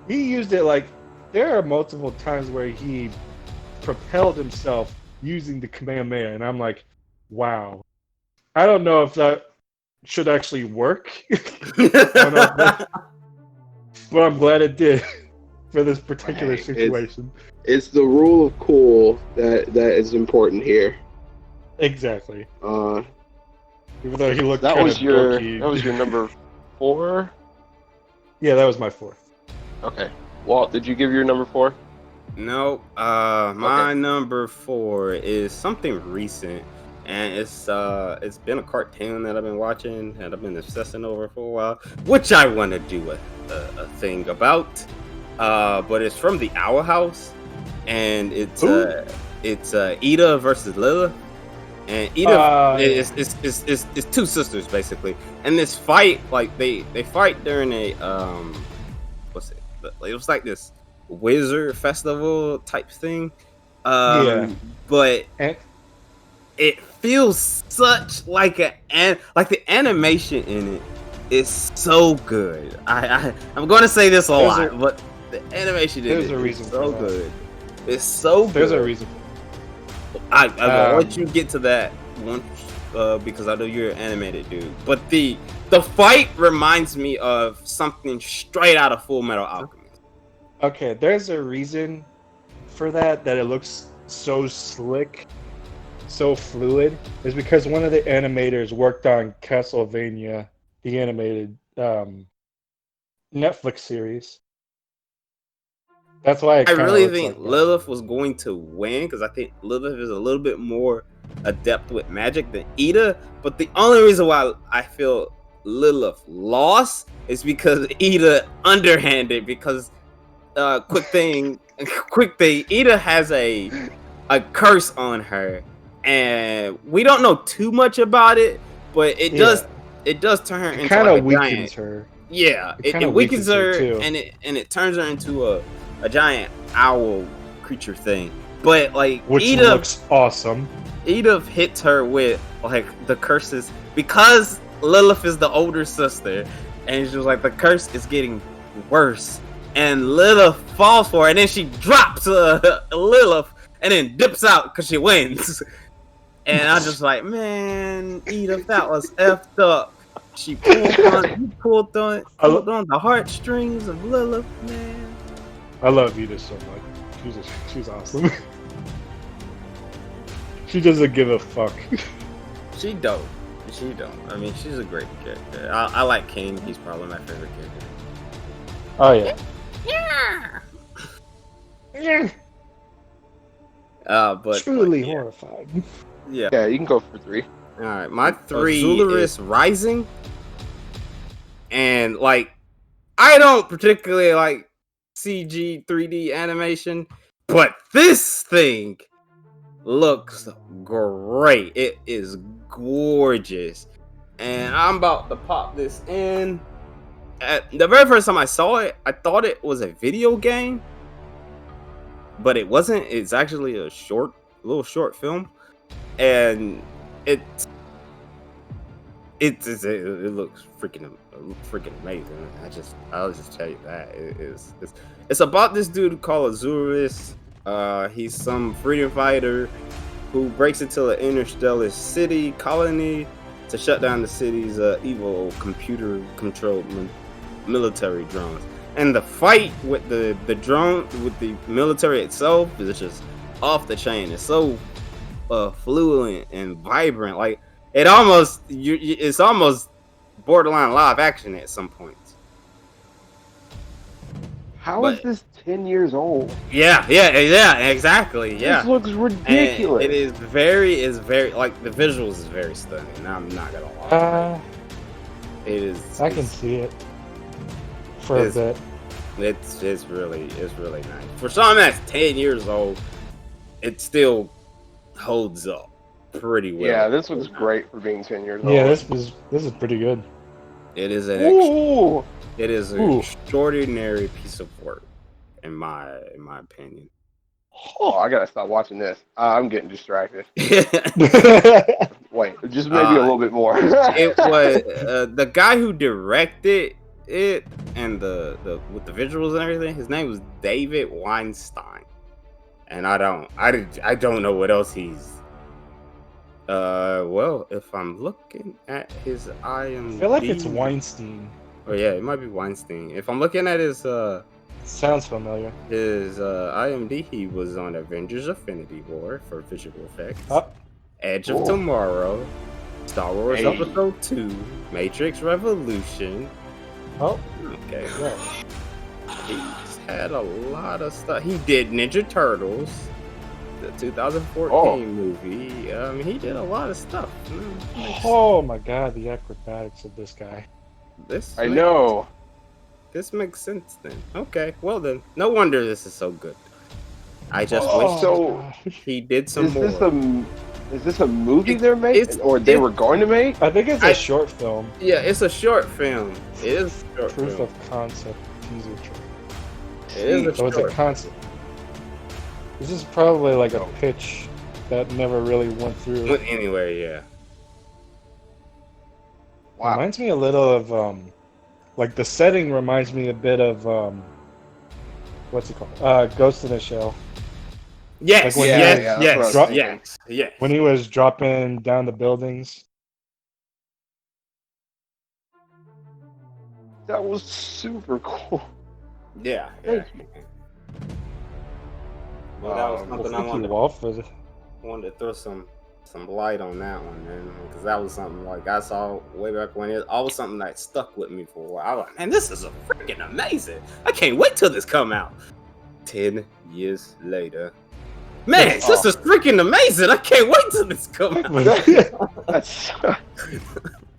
Speaker 4: He used it like there are multiple times where he propelled himself using the Kamehameha, and I'm like, wow. I don't know if that should actually work. But I'm glad it did for this particular situation.
Speaker 2: It's the rule of cool that is important here.
Speaker 4: Exactly.
Speaker 2: Even
Speaker 4: though he looked
Speaker 2: that
Speaker 4: kind
Speaker 2: was
Speaker 4: of
Speaker 2: your
Speaker 4: bulky.
Speaker 2: that was your number 4.
Speaker 4: Yeah, that was my 4th.
Speaker 2: Okay, Walt, did you give your number 4?
Speaker 3: No, my number 4 is something recent, and it's been a cartoon that I've been watching and I've been obsessing over for a while, which I want to do a thing about. But it's from the Owl House, and it's Ida versus Lilith. And Edith is two sisters basically. And this fight, like they fight during a what's it? It was like this wizard festival type thing.
Speaker 4: Yeah.
Speaker 3: But
Speaker 4: And
Speaker 3: it feels such like like the animation in it is so good. I'm going to say this a lot, but the animation in it is so good. It's so good.
Speaker 4: There's a reason.
Speaker 3: I'm gonna let you get to that one because I know you're an animated dude. But the fight reminds me of something straight out of Full Metal Alchemist.
Speaker 4: Okay, there's a reason for that it looks so slick, so fluid. Is because one of the animators worked on Castlevania, the animated Netflix series. That's why
Speaker 3: I really think Lilith was going to win because I think Lilith is a little bit more adept with magic than Ida. But the only reason why I feel Lilith lost is because Ida underhanded. Because quick thing, Ida has a curse on her, and we don't know too much about it, but it does turn her into
Speaker 4: kind of
Speaker 3: like
Speaker 4: weakens
Speaker 3: giant.
Speaker 4: her.
Speaker 3: Yeah, it weakens her too. and it turns her into a giant owl creature thing. But like
Speaker 4: which
Speaker 3: Edith
Speaker 4: looks awesome.
Speaker 3: Edith hits her with like the curses because Lilith is the older sister, and she was like, the curse is getting worse, and Lilith falls for it, and then she drops Lilith and then dips out because she wins. And I just like, man, Edith, that was effed up. She pulled on the heartstrings of Lilith, man.
Speaker 4: I love Edith so much. She's awesome. She doesn't give a fuck.
Speaker 3: She don't. I mean, she's a great character. I like King. He's probably my favorite character.
Speaker 4: Oh yeah.
Speaker 3: Yeah. But
Speaker 4: truly horrified.
Speaker 3: Yeah.
Speaker 2: Yeah, you can go for 3.
Speaker 3: All right, my 3 is Rising, and like I don't particularly like CG 3D animation, but this thing looks great. It is gorgeous, and I'm about to pop this in. At the very first time I saw it, I thought it was a video game, but it wasn't. It's actually a little short film, and it looks freaking amazing. I'll just tell you that it's about this dude called Azurus. He's some freedom fighter who breaks into an interstellar city colony to shut down the city's evil computer-controlled military drones. And the fight with the drone, with the military itself, is just off the chain. It's so fluent and vibrant. Like it's almost borderline live action at some points.
Speaker 2: How is this 10 years old?
Speaker 3: Yeah, exactly. Yeah,
Speaker 2: this looks ridiculous.
Speaker 3: And it is very like the visuals is very stunning. I'm not gonna lie. It is.
Speaker 4: I can see it for a bit.
Speaker 3: It's really nice. For something that's 10 years old, it still holds up pretty well.
Speaker 2: Yeah, this looks great for being 10 years old.
Speaker 4: Yeah, this is pretty good.
Speaker 3: It is an extraordinary piece of work, in my opinion.
Speaker 2: Oh, I gotta stop watching this. I'm getting distracted. Wait, just maybe a little bit more.
Speaker 3: It was the guy who directed it and the with the visuals and everything. His name was David Weinstein, and I don't know what else he's. Well, if I'm looking at his IMDb,
Speaker 4: I feel like it's Weinstein.
Speaker 3: Oh yeah, it might be Weinstein. If I'm looking at his
Speaker 4: sounds familiar.
Speaker 3: His IMDb, he was on Avengers: Infinity War for visual effects. Edge of Tomorrow, Star Wars Episode 2, Matrix Revolution.
Speaker 4: Oh,
Speaker 3: okay. Yeah. He's had a lot of stuff. He did Ninja Turtles, the 2014 movie. He did a lot of stuff.
Speaker 4: Oh my god, the acrobatics of this guy.
Speaker 2: I know.
Speaker 3: This makes sense then. Okay, well then, no wonder this is so good. I just
Speaker 2: wish
Speaker 3: he did some more.
Speaker 2: Is this a movie they're making, or they were going to make?
Speaker 4: I think it's a short film.
Speaker 3: Yeah, it's a short film. It is a short
Speaker 4: Proof
Speaker 3: film.
Speaker 4: of concept teaser trailer.
Speaker 3: It is a
Speaker 4: So it's
Speaker 3: short.
Speaker 4: a concept. This is probably like a pitch that never really went through.
Speaker 3: Went anywhere, yeah.
Speaker 2: Wow.
Speaker 4: Reminds me a little of like the setting reminds me a bit of what's it called? Ghost in the Shell.
Speaker 3: Yes,
Speaker 4: Like when
Speaker 3: yes,
Speaker 2: that's
Speaker 3: yes,
Speaker 2: what I was
Speaker 3: yes,
Speaker 2: thinking.
Speaker 3: yes.
Speaker 4: When he was dropping down the buildings.
Speaker 2: That was super cool.
Speaker 3: Yeah,
Speaker 2: Thank
Speaker 3: yeah.
Speaker 2: you.
Speaker 3: Well, that was
Speaker 2: Well,
Speaker 3: something I
Speaker 4: Thank you,
Speaker 3: wanted to,
Speaker 4: Walt, for the...
Speaker 3: wanted to throw some light on that one, man, because that was something like I saw way back when. It always something that stuck with me for a while. I was like, man, this is a freaking amazing. I can't wait till this come out. 10 years later. Man, this is freaking amazing. I can't wait till this come out.
Speaker 2: That's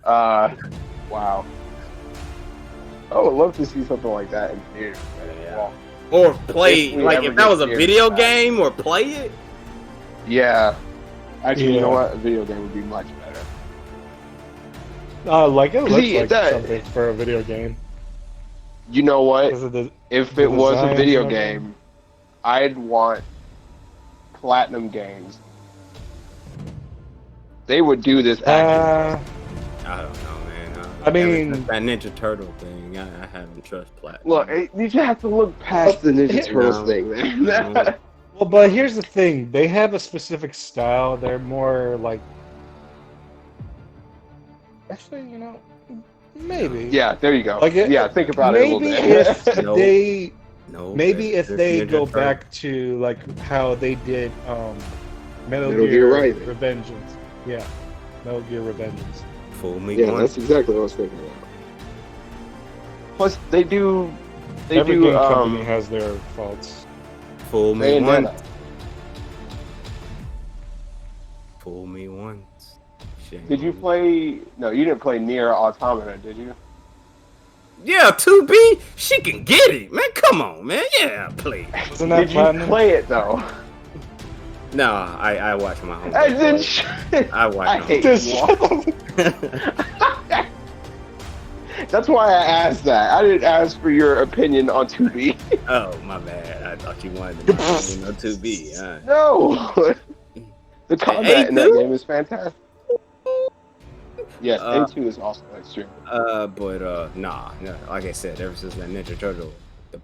Speaker 2: wow. I would love to see something like that in theaters.
Speaker 3: Yeah.
Speaker 2: Well,
Speaker 3: Or play,
Speaker 2: If we
Speaker 3: like,
Speaker 2: ever
Speaker 3: if that
Speaker 2: get
Speaker 3: was a
Speaker 2: theaters
Speaker 3: video
Speaker 2: back.
Speaker 3: game, or play it.
Speaker 2: yeah. Actually, you know
Speaker 4: Yeah.
Speaker 2: what? A video game would be much better.
Speaker 4: Like it looks
Speaker 2: See,
Speaker 4: like
Speaker 2: that-
Speaker 4: something for a video game.
Speaker 2: You know what?
Speaker 4: Because of the
Speaker 2: If
Speaker 4: the
Speaker 2: it was a
Speaker 4: designs
Speaker 2: video
Speaker 4: and everything.
Speaker 2: game, I'd want Platinum Games. They would do this acting.
Speaker 3: I don't know, man.
Speaker 4: I mean-
Speaker 3: that Ninja Turtle thing, I haven't trust Platinum.
Speaker 2: Look, you just have to look past the Ninja Turtles
Speaker 3: No.
Speaker 2: thing, man.
Speaker 3: No.
Speaker 4: well, but here's the thing: they have a specific style. They're more like. Actually, you know, maybe.
Speaker 2: Yeah, there you go.
Speaker 4: Like it-
Speaker 2: yeah, think about it a little
Speaker 4: Maybe
Speaker 2: bit.
Speaker 4: if
Speaker 3: No.
Speaker 4: they,
Speaker 3: No,
Speaker 4: maybe if
Speaker 3: there's
Speaker 4: they
Speaker 3: Ninja
Speaker 4: go
Speaker 3: Turtle.
Speaker 4: back to like how they did Metal
Speaker 2: Metal
Speaker 4: Gear
Speaker 2: Gear Rising.
Speaker 4: Revengeance. Yeah, Metal Gear Revengeance.
Speaker 3: Fool me
Speaker 2: Yeah,
Speaker 3: once.
Speaker 2: that's exactly what I was thinking about. Plus, they do. They
Speaker 4: Every
Speaker 2: do.
Speaker 4: game company has their faults.
Speaker 3: Fool me
Speaker 2: Bayonetta.
Speaker 3: once. Fool me once. Shame
Speaker 2: Did you
Speaker 3: on me.
Speaker 2: play? No, you didn't play Nier Automata, did you?
Speaker 3: Yeah, 2B, she can get it, man. Come on, man. Yeah, please.
Speaker 4: Isn't that
Speaker 2: Did you
Speaker 4: platinum?
Speaker 2: play it though?
Speaker 3: No, I watch my home.
Speaker 2: I didn't.
Speaker 3: I watch
Speaker 2: I
Speaker 3: my
Speaker 2: hate
Speaker 4: Just
Speaker 2: you.
Speaker 4: shut up.
Speaker 2: That's why I asked that. I didn't ask for your opinion on 2B.
Speaker 3: Oh, my bad. I thought you wanted to know 2B.
Speaker 2: No. The combat in that
Speaker 3: A2?
Speaker 2: game is fantastic. Yes, A2 is also extreme.
Speaker 3: Nah. Like I said, ever since that Ninja Turtle,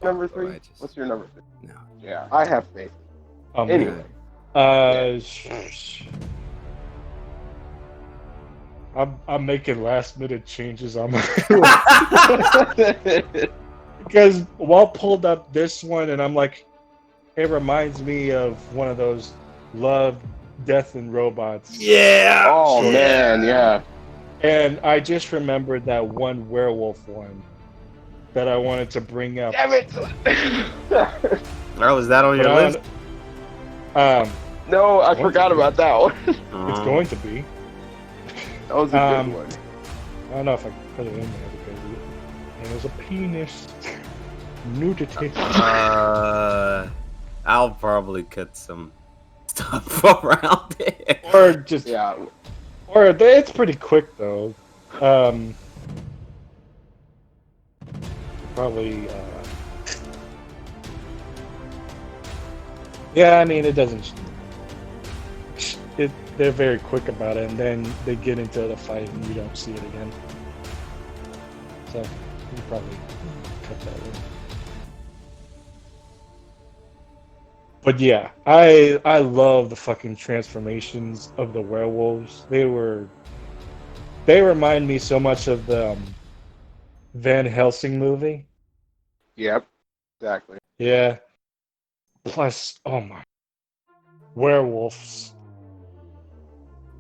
Speaker 2: Number
Speaker 3: debacle,
Speaker 2: 3? What's your number 3?
Speaker 3: No.
Speaker 2: Yeah, I have faith.
Speaker 4: Oh,
Speaker 2: Anyway.
Speaker 4: I'm making last minute changes on my because Walt pulled up this one and I'm like, it reminds me of one of those Love, Death and Robots.
Speaker 3: Yeah.
Speaker 2: Oh, man, yeah.
Speaker 4: And I just remembered that one werewolf one that I wanted to bring up.
Speaker 2: Damn it!
Speaker 3: Oh, is that on your
Speaker 4: But
Speaker 3: list?
Speaker 2: No, I forgot about that one.
Speaker 4: It's going to be.
Speaker 2: That was a good one.
Speaker 4: I don't know if I can put it in there because it was a penis. Nudity.
Speaker 3: I'll probably cut some stuff around it.
Speaker 4: Or just,
Speaker 2: Yeah.
Speaker 4: or it's pretty quick though. Probably. Yeah, I mean it doesn't. They're very quick about it, and then they get into the fight, and you don't see it again. So you probably cut that in. But yeah, I love the fucking transformations of the werewolves. They remind me so much of the Van Helsing movie.
Speaker 2: Yep. Exactly.
Speaker 4: Yeah. Plus, oh my, werewolves.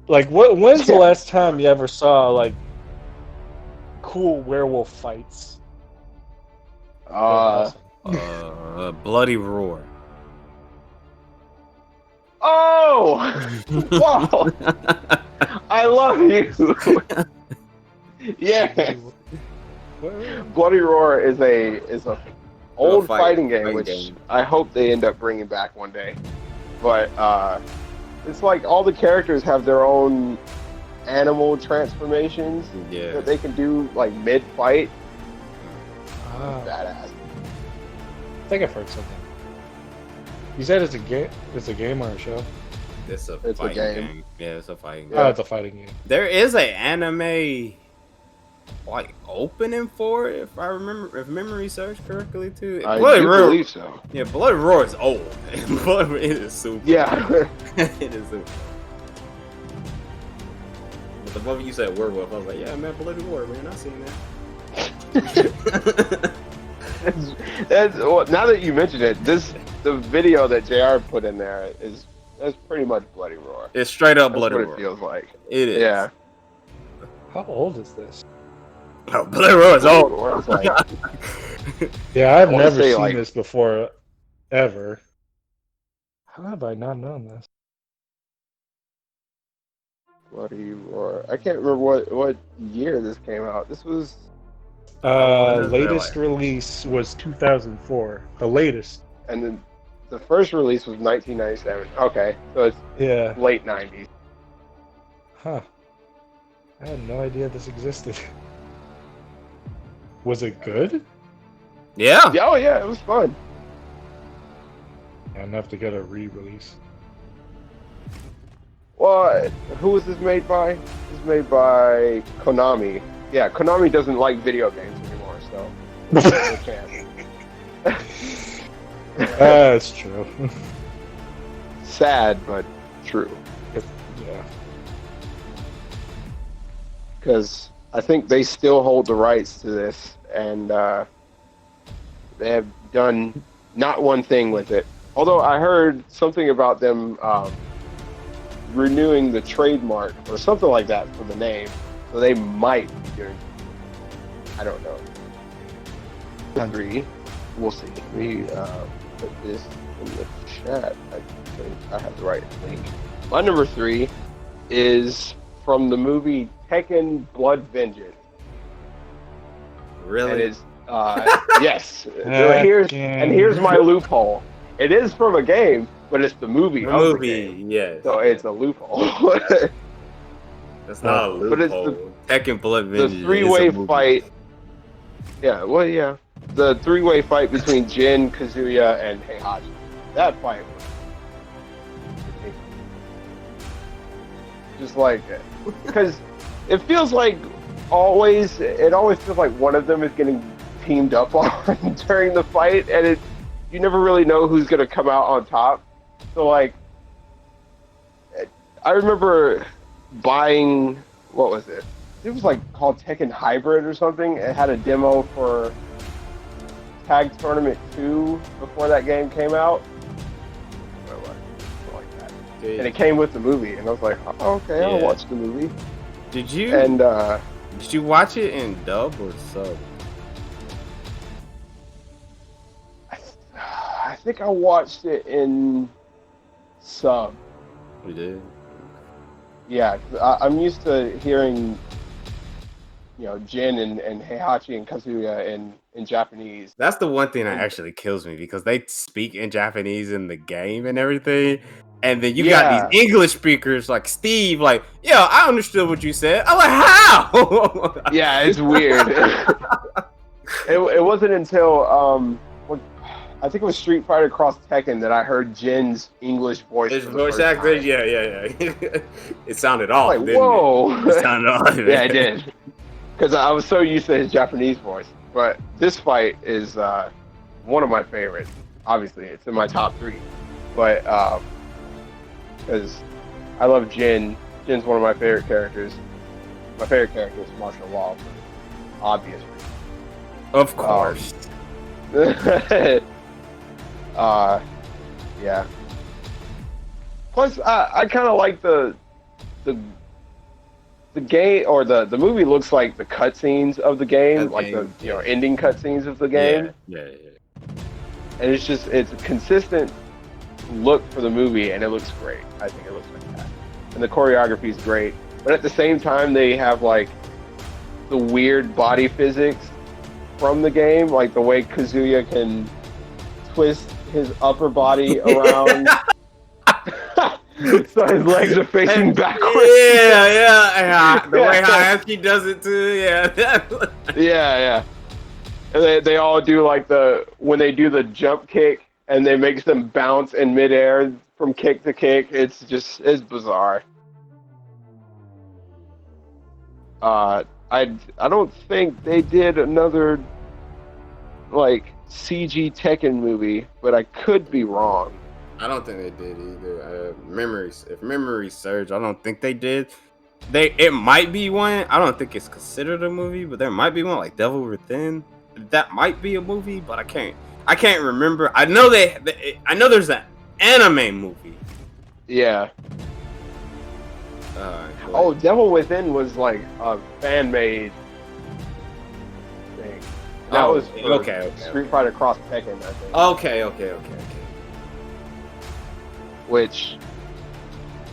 Speaker 4: Like, when's the last time you ever saw like cool werewolf fights?
Speaker 3: Bloody Roar.
Speaker 2: Oh! Wow! I love you! Yeah! Bloody Roar is a old fighting game, which I hope they end up bringing back one day. But it's like all the characters have their own animal transformations
Speaker 3: Yeah.
Speaker 2: that they can do like mid-fight.
Speaker 4: Ah,
Speaker 2: Badass.
Speaker 4: I think I've heard something. You said it's a game. It's a game or a show?
Speaker 3: It's a
Speaker 2: It's a
Speaker 3: fighting
Speaker 2: game.
Speaker 3: game. Yeah, it's a fighting game.
Speaker 2: Yeah.
Speaker 4: Oh, it's a fighting game.
Speaker 3: There is an anime like opening for it, if I remember, if memory serves correctly too.
Speaker 2: I
Speaker 3: Bloody
Speaker 2: do
Speaker 3: Roar,
Speaker 2: believe so.
Speaker 3: yeah, Bloody Roar is old. Bloody it is super.
Speaker 2: Yeah.
Speaker 3: It is super. But the moment you said werewolf, I was like, yeah, man, Bloody Roar, man, I seen that.
Speaker 2: that's well, now that you mention it, the video that JR put in there that's pretty much Bloody Roar.
Speaker 3: It's straight up
Speaker 2: That's
Speaker 3: Bloody
Speaker 2: what
Speaker 3: Roar.
Speaker 2: it feels like.
Speaker 3: It is.
Speaker 2: Yeah.
Speaker 4: How old is this?
Speaker 3: Oh, Bloody Roar is old.
Speaker 2: It's like,
Speaker 4: Yeah, I've
Speaker 2: wanna
Speaker 4: never
Speaker 2: say,
Speaker 4: seen
Speaker 2: like-
Speaker 4: this before, ever. How have I not known this?
Speaker 2: Bloody Roar. I can't remember what year this came out. This was
Speaker 3: When is it,
Speaker 4: Latest release was 2004. The latest.
Speaker 2: and then the first release was 1997. Okay, so it's
Speaker 4: Yeah.
Speaker 2: late 90s.
Speaker 4: Huh. I had no idea this existed. Was it good?
Speaker 3: Yeah.
Speaker 2: Yeah, oh yeah, it was fun.
Speaker 4: Yeah, enough to get a re-release.
Speaker 2: Well, who was this made by? This was made by Konami. Yeah, Konami doesn't like video games anymore, so no chance.
Speaker 4: That's true.
Speaker 2: Sad, but true.
Speaker 4: Yeah.
Speaker 2: Because I think they still hold the rights to this, and they have done not one thing with it. Although I heard something about them renewing the trademark or something like that for the name, so they might be doing. I don't know. 3, we'll see. We put this in the chat. I think I have the right link. My number 3 is from the movie Tekken Blood Vengeance.
Speaker 3: Really?
Speaker 2: And it's yes. Here's my loophole. It is from a game, but it's the movie.
Speaker 3: The
Speaker 2: of the
Speaker 3: movie,
Speaker 2: game.
Speaker 3: yes.
Speaker 2: So it's a loophole.
Speaker 3: That's not a
Speaker 2: But it's
Speaker 3: loophole. Tekken Blood
Speaker 2: the
Speaker 3: Vengeance.
Speaker 2: three-way
Speaker 3: is a movie.
Speaker 2: fight. Yeah, well, yeah. The three-way fight between Jin, Kazuya, and Heihachi. That fight was ridiculous. Just like, because it feels like it always feels like one of them is getting teamed up on during the fight, and you never really know who's gonna come out on top. So like, I remember buying, what was it? It was like called Tekken Hybrid or something. It had a demo for Tag Tournament 2 before that game came out. Something like that. And it came with the movie, and I was like, oh, okay, I'll
Speaker 3: Yeah.
Speaker 2: watch the movie.
Speaker 3: Did you
Speaker 2: And
Speaker 3: did you watch it in dub or sub?
Speaker 2: I think I watched it in sub.
Speaker 3: We did.
Speaker 2: Yeah, I'm used to hearing, Jin and Heihachi and Kazuya in Japanese.
Speaker 3: That's the one thing that actually kills me because they speak in Japanese in the game and everything. And then you got these English speakers like Steve, like, yeah, I understood what you said. I'm like, how?
Speaker 2: Yeah, it's weird. it wasn't until I think it was Street Fighter Cross Tekken that I heard Jin's English voice.
Speaker 3: His
Speaker 2: for the
Speaker 3: voice
Speaker 2: first
Speaker 3: actor,
Speaker 2: time.
Speaker 3: yeah. It sounded off.
Speaker 2: Like,
Speaker 3: didn't
Speaker 2: whoa.
Speaker 3: It sounded off.
Speaker 2: Yeah, it did. Because I was so used to his Japanese voice. But this fight is one of my favorites. Obviously, it's in my top 3. But because I love Jin. Jin's one of my favorite characters. My favorite character is martial law, for obvious reasons.
Speaker 3: Of course.
Speaker 2: Yeah. Plus, I kind of like the game, or the movie looks like the cutscenes of the game, like the ending cutscenes of the game.
Speaker 3: Yeah.
Speaker 2: And it's a consistent look for the movie, and it looks great. I think it looks fantastic, and the choreography is great. But at the same time, they have like the weird body physics from the game, like the way Kazuya can twist his upper body around So his legs are facing backwards.
Speaker 3: Yeah. The way Hayashi does it too. Yeah.
Speaker 2: Yeah. And they all do like when they do the jump kick and they makes them bounce in midair from kick to kick. It's bizarre. I don't think they did another like CG Tekken movie, but I could be wrong.
Speaker 3: I don't think they did either. If memory serves, I don't think they did. It might be one. I don't think it's considered a movie, but there might be one like Devil Within. That might be a movie, but I can't remember. I know I know there's an anime movie.
Speaker 2: Yeah. Devil Within was like a fan-made thing. That was for Street Fighter Cross Tekken, I think.
Speaker 3: Okay.
Speaker 2: Which,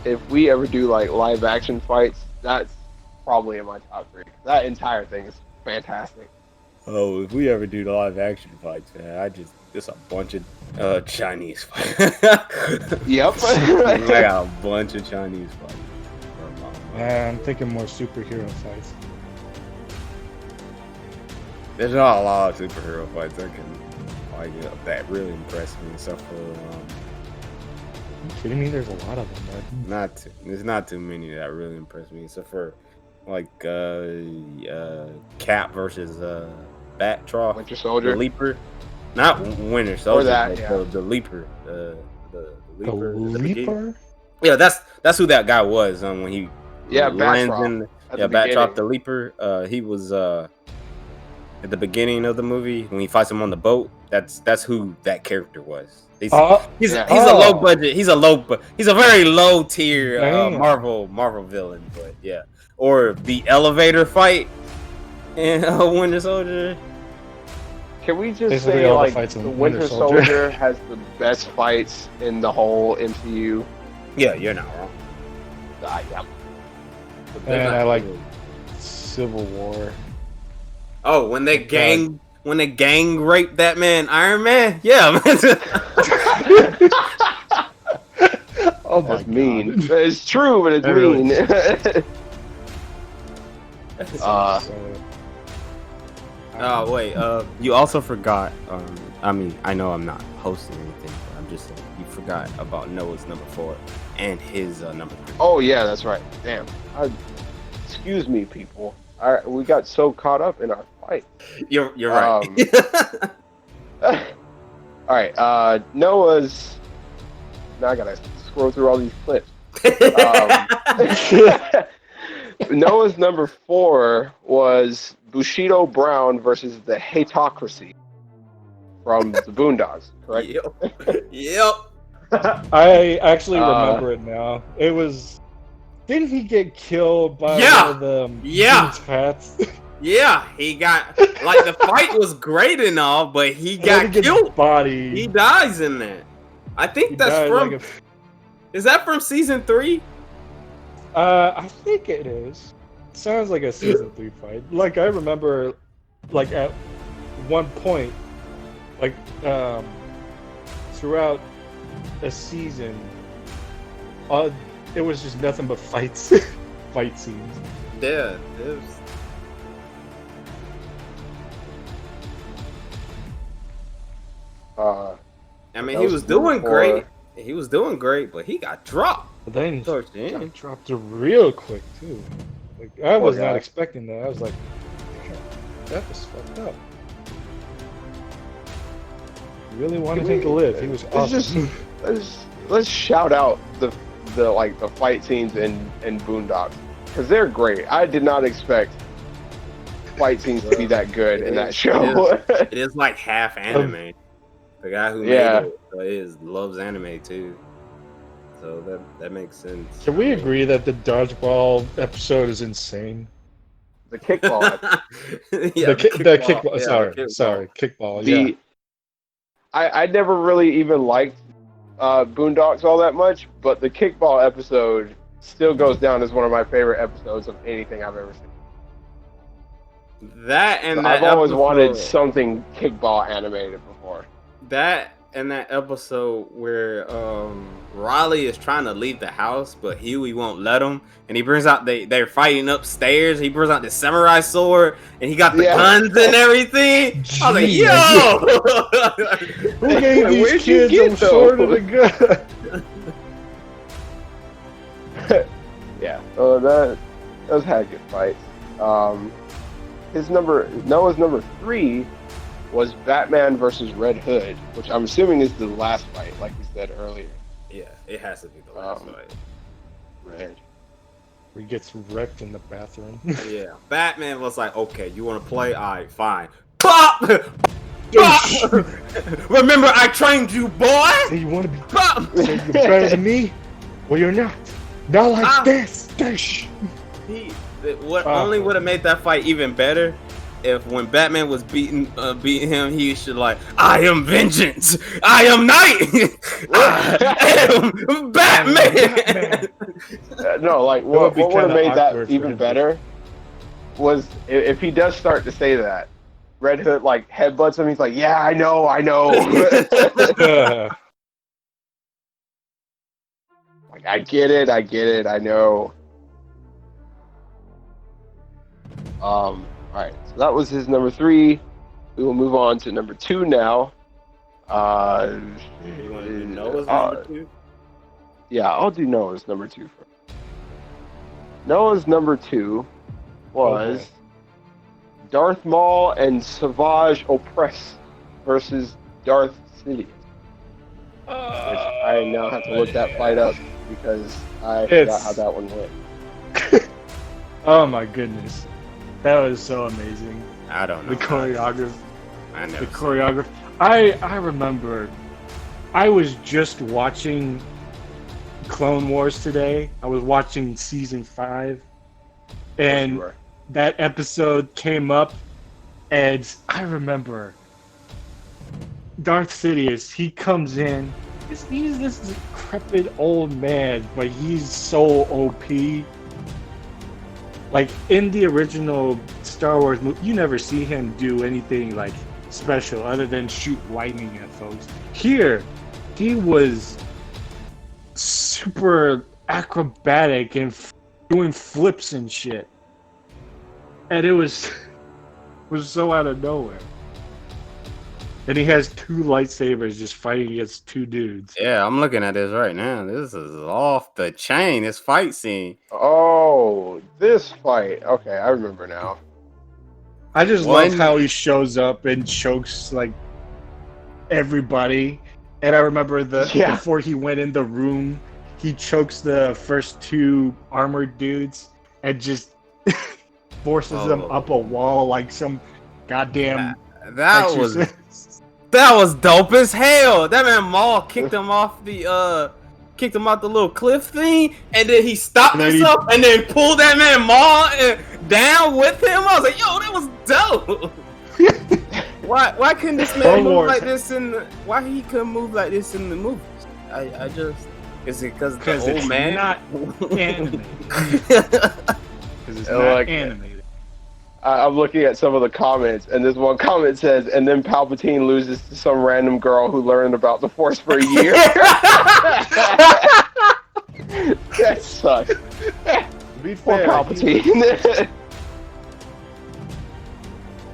Speaker 2: if we ever do like live action fights, that's probably in my top 3. That entire thing is fantastic.
Speaker 3: Oh, if we ever do the live action fights, man, it's a bunch of Chinese fights.
Speaker 2: Yep.
Speaker 3: I got a bunch of Chinese fights.
Speaker 4: I'm thinking more superhero fights.
Speaker 3: There's not a lot of superhero fights that really impress me. So for
Speaker 4: Are you kidding me? There's a lot of them, man.
Speaker 3: there's not too many that really impress me. So for like Cap versus Batroc,
Speaker 2: Winter Soldier,
Speaker 3: the Leaper, not Winter Soldier,
Speaker 2: or that,
Speaker 3: the Leaper, the Leaper.
Speaker 4: The Leaper?
Speaker 3: Yeah, that's who that guy was. When he
Speaker 2: Batroc.
Speaker 3: Batroc the Leaper. He was at the beginning of the movie when he fights him on the boat. That's who that character was. He's a low budget. He's a very low tier Marvel villain. But yeah, or the elevator fight in Winter Soldier.
Speaker 2: Can we just say like the Winter Soldier has the best fights in the whole MCU?
Speaker 3: Yeah, you're not wrong.
Speaker 2: Yeah.
Speaker 4: And I like Civil War.
Speaker 3: Oh, when they gang raped that man, Iron Man. Yeah, man.
Speaker 2: Oh my God. Mean. It's true, but it's mean.
Speaker 3: Oh wait, you also forgot. I mean, I know I'm not hosting anything, but I'm just saying you forgot about Noah's number 4 and his number 3.
Speaker 2: Oh yeah, that's right. Damn. Excuse me, people. We got so caught up in our fight.
Speaker 3: You're right.
Speaker 2: All right. Noah's. Now I gotta scroll through all these clips. Noah's number 4 was Bushido Brown versus the Hatocracy from the Boondocks, correct?
Speaker 3: Yep.
Speaker 4: I actually remember it now. It was. Didn't he get killed by one of the hats? Yeah, he got like the fight was great and all, but he got killed. Body.
Speaker 3: He dies in that. I think that's from. Is that from season 3?
Speaker 4: I think it is. Sounds like a season 3 fight. Like I remember, like at one point, like throughout a season, it was just nothing but fights, fight scenes.
Speaker 3: Yeah, it was. I mean, he was doing great. He was doing great, but he got dropped.
Speaker 4: But then he got dropped real quick too. Like I was not expecting that. I was like, damn, that was fucked up. Really wanted him to live. He was awesome.
Speaker 2: Let's shout out the fight scenes in Boondocks because they're great. I did not expect fight scenes to be that good in that show.
Speaker 3: It is like half anime. The guy who made it loves anime too, so that makes sense.
Speaker 4: Can we agree that the dodgeball episode is insane?
Speaker 2: The kickball.
Speaker 4: The kickball. Sorry, kickball.
Speaker 2: I never really even liked Boondocks all that much, but the kickball episode still goes down as one of my favorite episodes of anything I've ever seen.
Speaker 3: I've
Speaker 2: always wanted something kickball animated before.
Speaker 3: That in that episode where Riley is trying to leave the house, but Huey won't let him, and he brings out they're fighting upstairs. He brings out the samurai sword, and he got the guns and everything. I was like, "Yo,
Speaker 4: who gave these kids a sword and a gun?"
Speaker 2: Yeah, so those had good fights. Noah's number 3 was Batman versus Red Hood, which I'm assuming is the last fight, like we said earlier.
Speaker 3: yeah, it has to be the last fight."
Speaker 2: Red.
Speaker 4: He gets wrecked in the bathroom.
Speaker 3: Yeah, Batman was like, "Okay, you want to play? All right, fine." Pop! Pop! Remember, I trained you, boy.
Speaker 4: Hey, you want to be
Speaker 3: Pop!
Speaker 4: so you're better than me? Well, you're not. Not like this.
Speaker 3: Only would have made that fight even better if when Batman was beating him, he should like, "I am vengeance. I am night. I am Batman."
Speaker 2: No, like what would have made that even better was if he does start to say that. Red Hood like headbutts him. He's like, "Yeah, I know." Like, I get it. I know. All right, so that was his number 3. We will move on to number 2 now.
Speaker 3: You want to do Noah's number 2?
Speaker 2: Yeah, I'll do Noah's number 2 first. Noah's number 2 was Darth Maul and Savage Opress versus Darth Sidious. Which I now have to look that fight up because I forgot how that one went.
Speaker 4: Oh my goodness. That was so amazing.
Speaker 3: I don't know.
Speaker 4: The choreography.
Speaker 3: I know.
Speaker 4: The choreography. I remember I was just watching Clone Wars today. I was watching season 5. And that episode came up, and I remember Darth Sidious, he comes in. He's this decrepit old man, but he's so OP. Like, in the original Star Wars movie, you never see him do anything, like, special other than shoot lightning at folks. Here, he was super acrobatic and doing flips and shit. And it was so out of nowhere. And he has 2 lightsabers just fighting against 2 dudes.
Speaker 3: Yeah, I'm looking at this right now. This is off the chain. This fight scene.
Speaker 2: Oh, this fight. Okay, I remember now.
Speaker 4: I just love how he shows up and chokes like everybody. And I remember before he went in the room, he chokes the first 2 armored dudes and just forces them up a wall like some goddamn
Speaker 3: That was dope as hell. That man Maul kicked him off the little cliff thing, and then he stopped himself and then pulled that man Maul down with him. I was like, yo, that was dope. Why couldn't this man move like this why he couldn't move like this in the movies? I just is it because the old man
Speaker 4: not animated? Because it's not animated.
Speaker 2: I'm looking at some of the comments, and this one comment says, "And then Palpatine loses to some random girl who learned about the Force for a year." That sucks.
Speaker 4: Be
Speaker 2: Poor
Speaker 4: fair,
Speaker 2: Palpatine.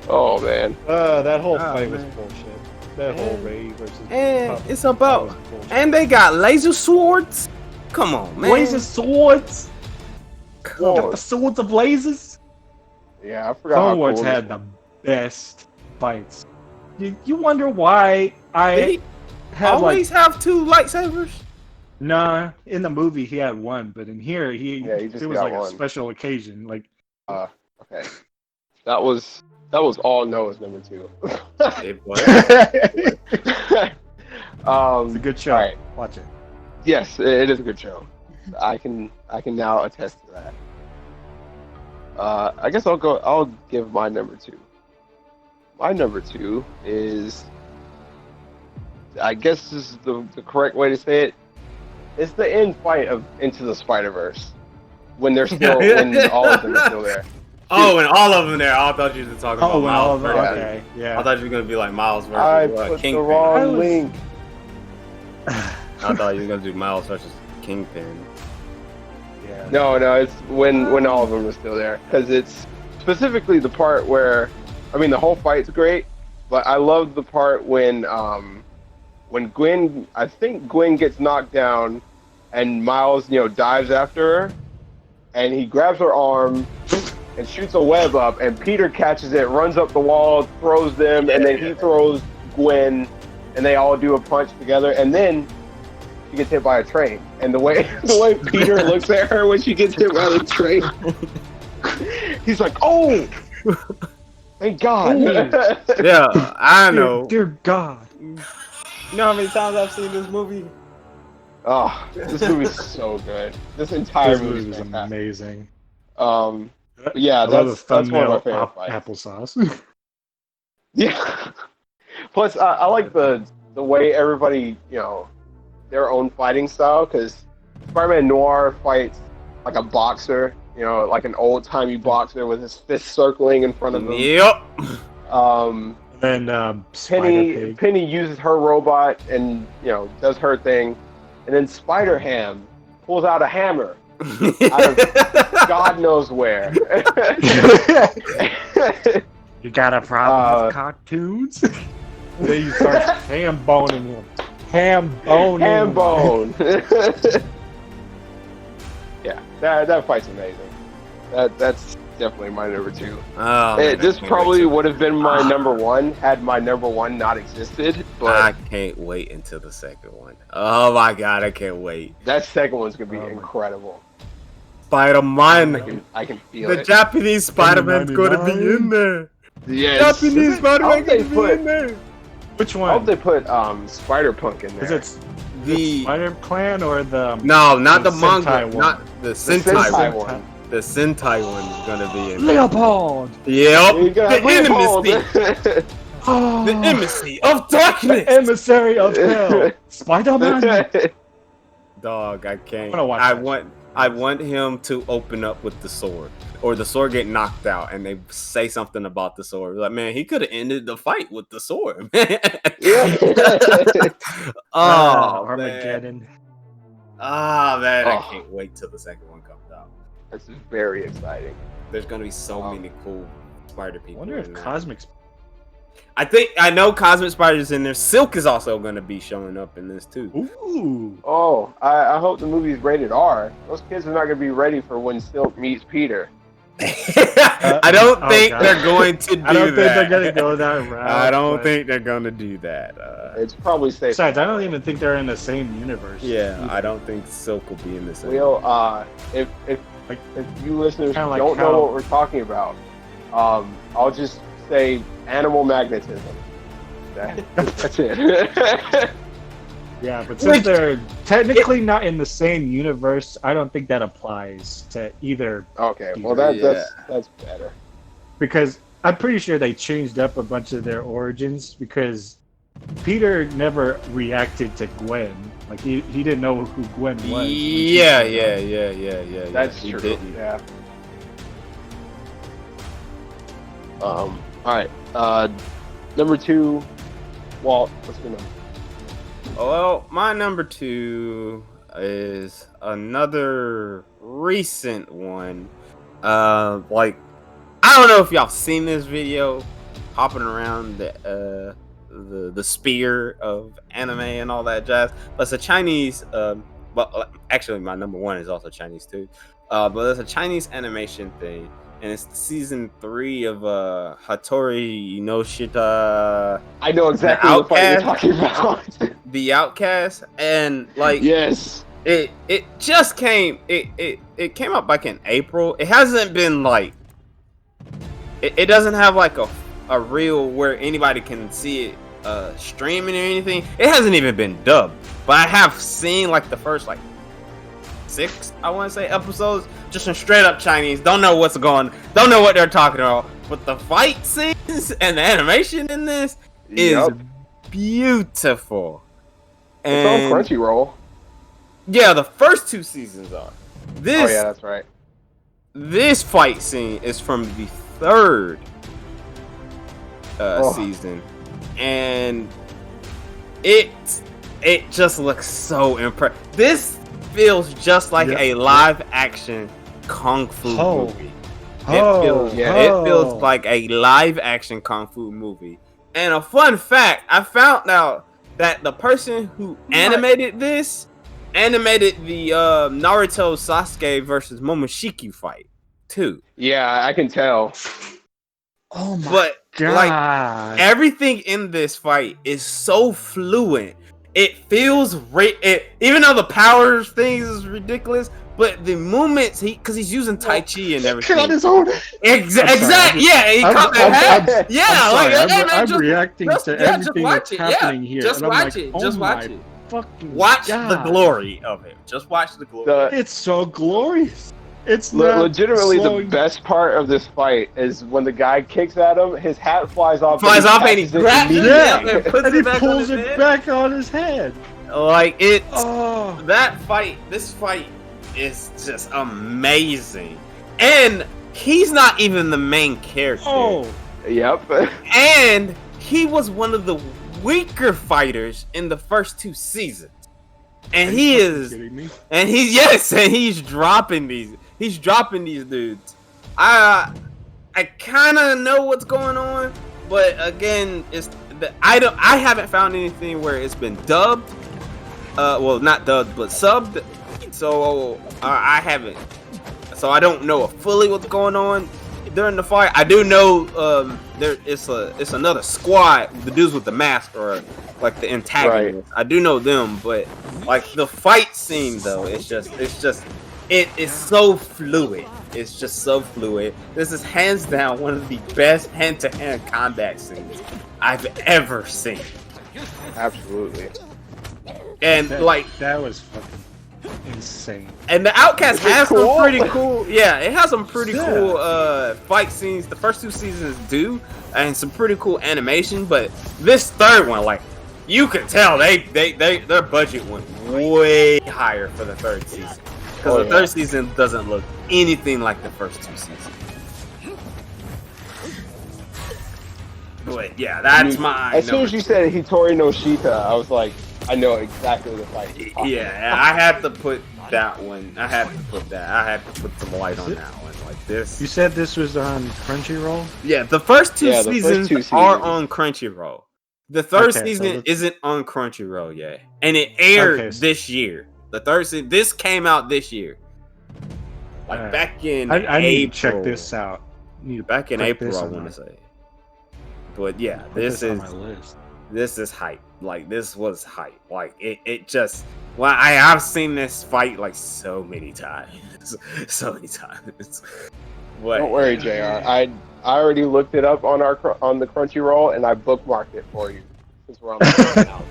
Speaker 2: Oh man.
Speaker 4: That whole fight was bullshit. That whole Rey versus.
Speaker 3: And it's about, and they got laser swords. Come on, man.
Speaker 4: Laser swords. Got the swords of lasers.
Speaker 2: Yeah, I forgot.
Speaker 4: Clone Wars had the best fights. You wonder why I
Speaker 3: always have 2 lightsabers?
Speaker 4: Nah, in the movie he had 1, but in here he
Speaker 2: just
Speaker 4: it was
Speaker 2: got
Speaker 4: like
Speaker 2: one.
Speaker 4: a special occasion. Like,
Speaker 2: okay, that was all Noah's number 2.
Speaker 3: It was.
Speaker 4: it's a good show.
Speaker 2: All right.
Speaker 4: Watch it.
Speaker 2: Yes, it is a good show. I can now attest to that. I guess I'll give my number 2. My number 2 is, I guess this is the correct way to say it. It's the end fight of Into the Spider-Verse. When they're still, when all of them are still there.
Speaker 3: Oh, and all of them there. I thought you were talking about Miles versus.
Speaker 4: Okay, yeah.
Speaker 3: I thought you were gonna be like Miles
Speaker 2: I
Speaker 3: versus
Speaker 2: put
Speaker 3: Kingpin.
Speaker 2: the wrong link.
Speaker 3: I thought you were gonna do Miles versus Kingpin.
Speaker 4: Yeah.
Speaker 2: No, it's when all of them are still there, because it's specifically the part where, I mean, the whole fight's great, but I love the part when Gwen, I think Gwen gets knocked down, and Miles, dives after her, and he grabs her arm and shoots a web up, and Peter catches it, runs up the wall, throws them, and then he throws Gwen, and they all do a punch together, and then she gets hit by a train. And the way Peter looks at her when she gets hit by the train, he's like, "Oh, thank God!"
Speaker 3: Yeah, I know.
Speaker 4: Dear God.
Speaker 3: You know how many times I've seen this movie?
Speaker 2: Oh, this movie's so good. This entire
Speaker 4: This
Speaker 2: movie
Speaker 4: movie was amazing.
Speaker 2: But yeah,
Speaker 4: I love the
Speaker 2: that's one of my
Speaker 4: thumbnail
Speaker 2: favorite fights.
Speaker 4: applesauce.
Speaker 2: Yeah. Plus, I like the way everybody, their own fighting style, because Spider-Man Noir fights like a boxer, like an old-timey boxer with his fists circling in front of him.
Speaker 3: Yep.
Speaker 4: Then Spider-Pig.
Speaker 2: Penny uses her robot and, does her thing. And then Spider-Ham pulls out a hammer out of God knows where.
Speaker 4: You got a problem with cartoons? Then you start ham-boning him. Ham-boning
Speaker 2: Ham bone. Yeah, that fight's amazing. That's definitely my number 2.
Speaker 3: Oh, man,
Speaker 2: This probably would have been my number 1 had my number 1 not existed. But
Speaker 3: I can't wait until the second one. Oh my God, I can't wait.
Speaker 2: that second one's gonna be incredible.
Speaker 3: Spider-Man.
Speaker 2: I can feel
Speaker 3: The
Speaker 2: it.
Speaker 3: Japanese Spider-Man's gonna be in there.
Speaker 2: Yes.
Speaker 3: Japanese Spider-Man's
Speaker 2: they
Speaker 3: gonna be
Speaker 2: put-
Speaker 3: in there.
Speaker 4: Which
Speaker 2: I hope
Speaker 4: one?
Speaker 2: they put Spider-Punk in
Speaker 4: Is
Speaker 2: there.
Speaker 4: it
Speaker 3: The
Speaker 4: the Spider-Clan or the...
Speaker 3: no, not the
Speaker 4: the
Speaker 3: manga,
Speaker 4: Sentai one?
Speaker 3: not the
Speaker 2: The
Speaker 3: Sentai
Speaker 2: Sentai
Speaker 3: one.
Speaker 2: one.
Speaker 3: The Sentai one is gonna be in there.
Speaker 4: Leopold!
Speaker 3: Yep.
Speaker 2: You got
Speaker 3: The
Speaker 2: Leopold.
Speaker 3: embassy.
Speaker 4: Oh,
Speaker 3: The embassy of darkness.
Speaker 4: the emissary of hell! Spider-Man!
Speaker 3: Dog, I can't.
Speaker 4: I'm gonna watch
Speaker 3: I
Speaker 4: that
Speaker 3: want him to open up with the sword, or the sword get knocked out, and they say something about the sword. Like, man, he could have ended the fight with the sword.
Speaker 2: Yeah.
Speaker 3: Oh, man.
Speaker 4: Armageddon.
Speaker 3: Ah, man, I
Speaker 2: Oh.
Speaker 3: can't wait till the second one comes out.
Speaker 2: This is very exciting.
Speaker 3: There's gonna be so
Speaker 2: Wow.
Speaker 3: many cool spider
Speaker 4: I
Speaker 3: people.
Speaker 4: wonder if
Speaker 3: in there.
Speaker 4: Cosmic...
Speaker 3: I know Cosmic Spider's in there. Silk is also gonna be showing up in this too.
Speaker 4: Ooh!
Speaker 2: Oh, I hope the movie's rated R. Those kids are not gonna be ready for when Silk meets Peter.
Speaker 3: I don't
Speaker 4: oh,
Speaker 3: think
Speaker 4: God.
Speaker 3: they're going to do that.
Speaker 4: I don't think they're gonna go that route.
Speaker 3: I don't
Speaker 4: but-
Speaker 3: think they're gonna do that.
Speaker 2: It's probably safe.
Speaker 4: Besides, I don't even think they're in the same universe.
Speaker 3: Yeah,
Speaker 4: either.
Speaker 3: I don't think Silk will be in this.
Speaker 2: Will, if
Speaker 4: Like-
Speaker 2: you listeners
Speaker 4: Kinda like
Speaker 2: don't know
Speaker 4: how-
Speaker 2: what we're talking about, I'll just say animal magnetism. That's it.
Speaker 4: Yeah, but since they're technically not in the same universe, I don't think that applies to either,
Speaker 2: Okay, well
Speaker 3: Yeah.
Speaker 2: that's better.
Speaker 4: because I'm pretty sure they changed up a bunch of their origins because Peter never reacted to Gwen. Like he didn't know who Gwen was. when she
Speaker 3: Yeah.
Speaker 4: showed up.
Speaker 2: That's
Speaker 3: he
Speaker 2: true.
Speaker 3: didn't.
Speaker 2: Yeah. All right. Number 2, Walt. What's your number?
Speaker 3: Well, my number 2 is another recent one. Like, I don't know if y'all seen this video hopping around the sphere of anime and all that jazz. But it's a Chinese. Well, actually, my number 1 is also Chinese too. But it's a Chinese animation thing, and it's season 3 of Hattori no Shita,
Speaker 2: I know exactly
Speaker 3: The
Speaker 2: what fight you're
Speaker 3: Outcast?
Speaker 2: talking about.
Speaker 3: The Outcast, and like
Speaker 2: Yes.
Speaker 3: it just came. It came out back in April. It hasn't been like. It doesn't have like a reel where anybody can see it streaming or anything. It hasn't even been dubbed, but I have seen like the first like 6, I want to say, episodes just in straight up Chinese. Don't know what's going. Don't know what they're talking about. But the fight scenes and the animation in this is
Speaker 2: Yup.
Speaker 3: beautiful.
Speaker 2: It's
Speaker 3: And
Speaker 2: on Crunchyroll.
Speaker 3: yeah, the first 2 seasons are.
Speaker 2: Oh
Speaker 3: This
Speaker 2: yeah, that's right.
Speaker 3: this fight scene is from the 3rd
Speaker 2: Oh.
Speaker 3: season, and it it just looks so impressive. This feels just like a live action kung fu movie. It feels like a live action kung fu movie. And a fun fact, I found out that the person who animated this animated the Naruto Sasuke versus Momoshiki fight too.
Speaker 2: Yeah, I can tell.
Speaker 4: Oh my god!
Speaker 3: Like everything in this fight is so fluent. It feels even though the power things is ridiculous, but the movements because he's using Tai Chi and everything.
Speaker 4: Cut his own.
Speaker 3: Exactly. Yeah, he cut the head. Yeah,
Speaker 4: I'm reacting to everything that's happening here.
Speaker 3: Just watch it. Just watch it. Watch the glory of it. Just watch the glory.
Speaker 4: It's so glorious. It's
Speaker 2: legitimately the best part of this fight is when the guy kicks at him, his hat flies off
Speaker 3: and he grabs it, and puts
Speaker 4: it back pulls it back on his head.
Speaker 3: Like it's this fight is just amazing, and he's not even the main character.
Speaker 2: Oh, yep.
Speaker 3: And he was one of the weaker fighters in the first 2 seasons, and he's dropping these. He's dropping these dudes. I kind of know what's going on, but again, I haven't found anything where it's been dubbed. Well, not dubbed, but subbed. So I haven't. So I don't know fully what's going on during the fight. I do know it's another squad. The dudes with the mask or like the antagonists. Right. I do know them, but like the fight scene though, it is so fluid. It's just so fluid. This is hands down one of the best hand-to-hand combat scenes I've ever seen.
Speaker 2: Absolutely.
Speaker 3: And
Speaker 4: that was fucking insane.
Speaker 3: And the Outcast has some pretty cool. Yeah, it has some pretty cool fight scenes. The first 2 seasons do, and some pretty cool animation. But this third one, like you can tell, their budget went way higher for the third season. Because the third season doesn't look anything like the first 2 seasons. But yeah, that's mine.
Speaker 2: As soon as you said Hitori no Shita, I was like, I know exactly the fight.
Speaker 3: Yeah, I had to put that one. I had to put some light on that one. Like this.
Speaker 4: You said this was on Crunchyroll?
Speaker 3: Yeah, the first 2 seasons are on Crunchyroll. The third season isn't on Crunchyroll yet, and it aired this year. The third season, this came out this year, like back in April.
Speaker 4: I need to check this out.
Speaker 3: Back in April, I want to say. But yeah, this is hype. Like this was hype. Like it just. Well, I've seen this fight like so many times, But,
Speaker 2: don't worry, Jr. I already looked it up on the Crunchyroll and I bookmarked it for you. Since we're on the now.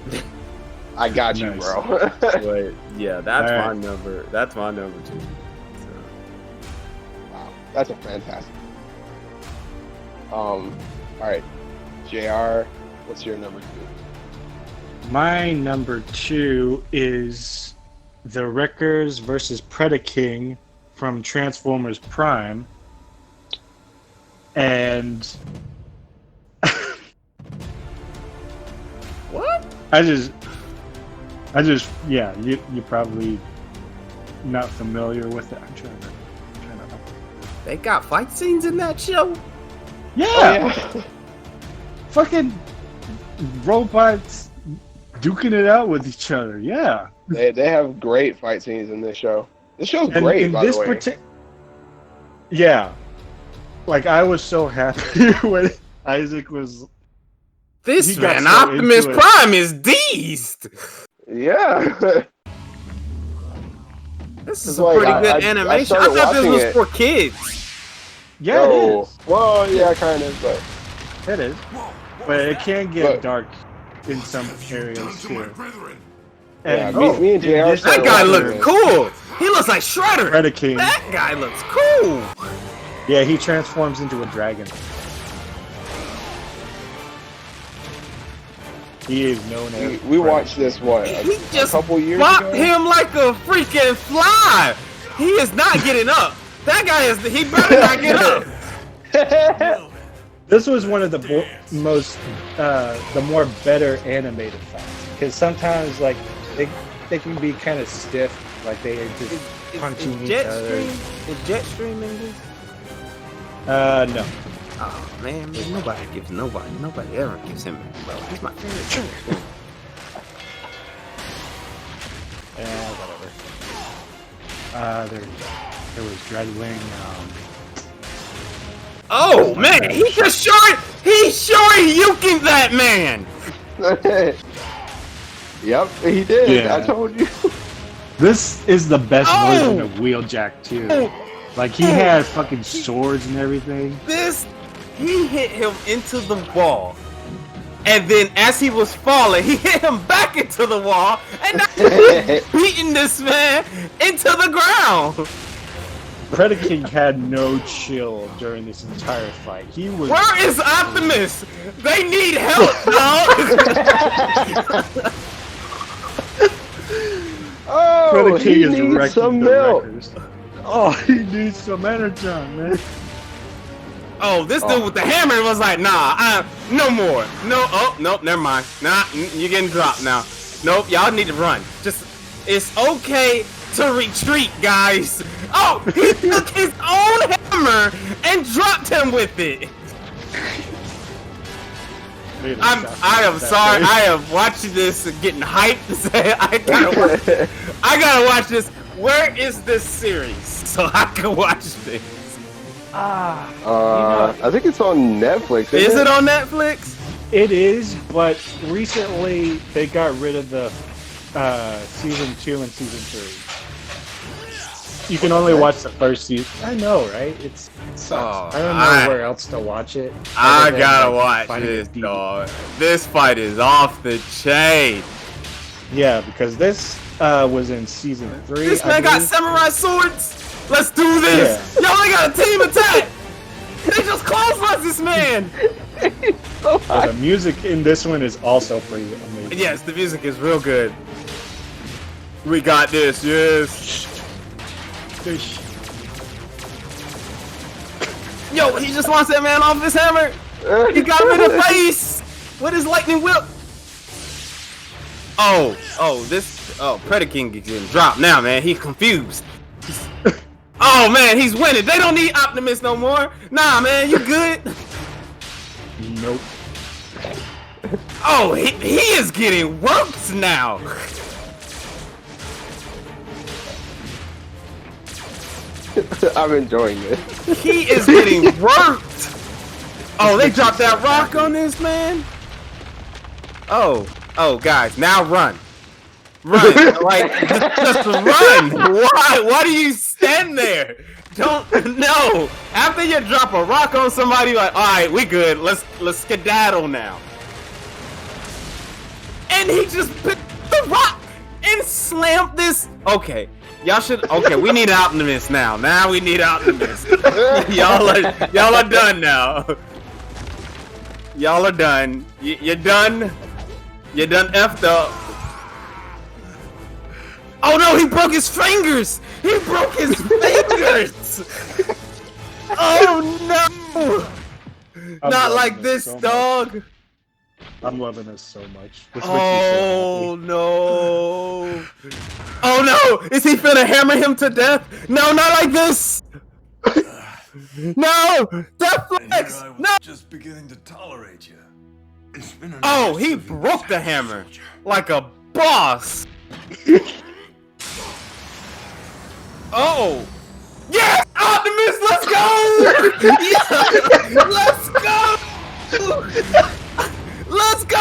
Speaker 2: I got you, bro.
Speaker 3: But yeah, that's my number. That's my number 2. So.
Speaker 2: Wow, that's a fantastic. All right, JR, what's your number 2?
Speaker 4: My number 2 is the Wreckers versus Predaking from Transformers Prime, and
Speaker 3: what?
Speaker 4: I just, yeah, you're probably not familiar with it. I'm trying to.
Speaker 3: They got fight scenes in that show?
Speaker 4: Yeah! Fucking robots duking it out with each other, yeah.
Speaker 2: They have great fight scenes in this show. This show's great, by the way.
Speaker 4: Yeah. Like, I was so happy when Isaac was...
Speaker 3: This man, Optimus Prime is dazed.
Speaker 2: Yeah.
Speaker 3: This is a pretty good animation. I thought this was for kids.
Speaker 4: Yeah, it is.
Speaker 2: Well, yeah, kind of, but...
Speaker 4: It is. But it can get dark in some areas, too.
Speaker 2: And me and JR...
Speaker 3: That guy looks cool. He looks like Shredder.
Speaker 4: Predaking.
Speaker 3: That guy looks cool.
Speaker 4: Yeah, he transforms into a dragon. He is known as...
Speaker 2: We watched this, a couple years ago?
Speaker 3: He just flopped him like a freaking fly. He is not getting up. That guy is... He better not get up.
Speaker 4: This was one of the more better animated fights. because sometimes like they can be kind of stiff, like they are just punching each other.
Speaker 3: Is Jetstream in this?
Speaker 4: No.
Speaker 3: Oh man, nobody ever gives him. Bro, he's my favorite character.
Speaker 4: Yeah, whatever. There was Dreadwing.
Speaker 3: Oh man, he's sure yuking that man.
Speaker 2: Yep, he did.
Speaker 4: Yeah.
Speaker 2: I told you.
Speaker 4: This is the best version of Wheeljack too. Like he had fucking swords and everything.
Speaker 3: He hit him into the wall, and then as he was falling, he hit him back into the wall, and now he's beating this man into the ground.
Speaker 4: Predaking had no chill during this entire fight. He was.
Speaker 3: Where is Optimus? They need help, dog.
Speaker 2: Oh,
Speaker 4: Predaking
Speaker 2: he
Speaker 4: is
Speaker 2: needs
Speaker 4: wrecking
Speaker 2: some
Speaker 4: the
Speaker 2: milk.
Speaker 4: wreckers. Oh, he needs some energon, man.
Speaker 3: Oh, this dude with the hammer was like, nah, no more. No, nope, never mind. Nah, you're getting dropped now. Nope, y'all need to run. It's okay to retreat, guys. Oh, he took his own hammer and dropped him with it. I am sorry. I am watching this and getting hyped to say I gotta watch this. Where is this series so I can watch this?
Speaker 2: I think it's on Netflix.
Speaker 3: Is it on Netflix?
Speaker 4: It is, but recently they got rid of the season 2 and season 3. You can only watch the first season. I know, right? It sucks. I don't know where else to watch it.
Speaker 3: I gotta watch this, dog. This fight is off the chain.
Speaker 4: Yeah, because this was in season 3.
Speaker 3: This man got samurai swords. Let's do this.
Speaker 4: Yeah.
Speaker 3: Y'all ain't got a team attack. They just close this man.
Speaker 4: The music in this one is also pretty amazing.
Speaker 3: Yes, the music is real good. We got this. Yes. Yo, he just launched that man off his hammer. He got him in the face with his lightning whip. Predaking is getting dropped now, man. He's confused. Oh man, he's winning. They don't need Optimus no more. Nah, man, you good?
Speaker 4: Nope.
Speaker 3: Oh, he is getting worked now.
Speaker 2: I'm enjoying this.
Speaker 3: He is getting worked. Oh, they dropped that rock on this man. Oh, guys, now run. Like just run. Why do you stand there? Don't no. After you drop a rock on somebody, like, all right, we good. Let's skedaddle now. And he just picked the rock and slammed this. Okay, y'all should. Okay, we need Optimus now. Now we need Optimus. y'all are done now. Y'all are done. You're done. You're done effed up. Oh no, he broke his fingers! He broke his fingers! Oh no! Not like this,
Speaker 4: so
Speaker 3: dog!
Speaker 4: I'm loving this so much. This
Speaker 3: Oh no! Oh no! Is he finna hammer him to death? No, not like this! No! Deathflex! No!
Speaker 1: Just beginning to tolerate you. It's been a
Speaker 3: Oh, he broke the hammer like a boss! Oh! Yes! Optimus, let's go! Yeah! Let's go! Let's go,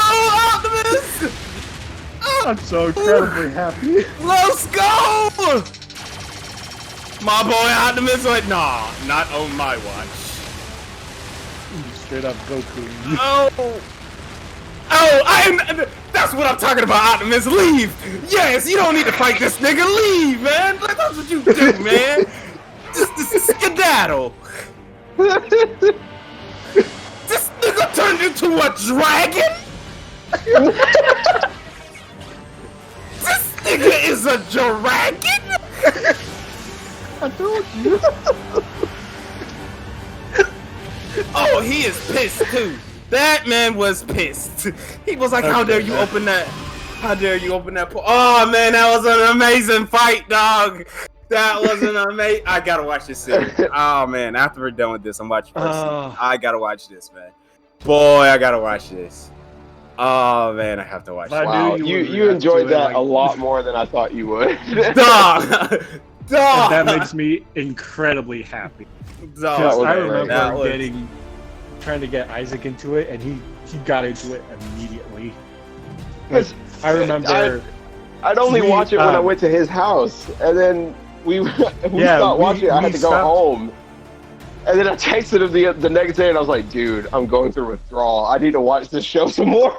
Speaker 3: Optimus!
Speaker 4: I'm so incredibly happy.
Speaker 3: Let's go! My boy Optimus like, nah, not on my watch.
Speaker 4: Straight up Goku.
Speaker 3: That's what I'm talking about, Optimus. Leave! Yes, you don't need to fight this nigga. Leave, man! That's what you do, man! Just skedaddle! This nigga turned into a dragon? This nigga is a dragon?
Speaker 4: I told you.
Speaker 3: Oh, he is pissed too. That man was pissed. He was like, how dare you open that? How dare you open that portal? Oh man, that was an amazing fight, dog. That was an amazing. I gotta watch this series. Oh man, after we're done with this, I'm watching first season. I gotta watch this, man. Boy, I gotta watch this. Oh man, I have to watch it.
Speaker 2: Wow, you enjoyed that a lot more than I thought you would.
Speaker 3: Dog! Dog!
Speaker 4: That makes me incredibly happy.
Speaker 3: Dog.
Speaker 4: I remember trying to get Isaac into it, and he got into it immediately. I remember
Speaker 2: I'd only watch it when I went to his house, and then we stopped watching it. I had to go home. And then I texted him the next day, and I was like, dude, I'm going through withdrawal. I need to watch this show some more.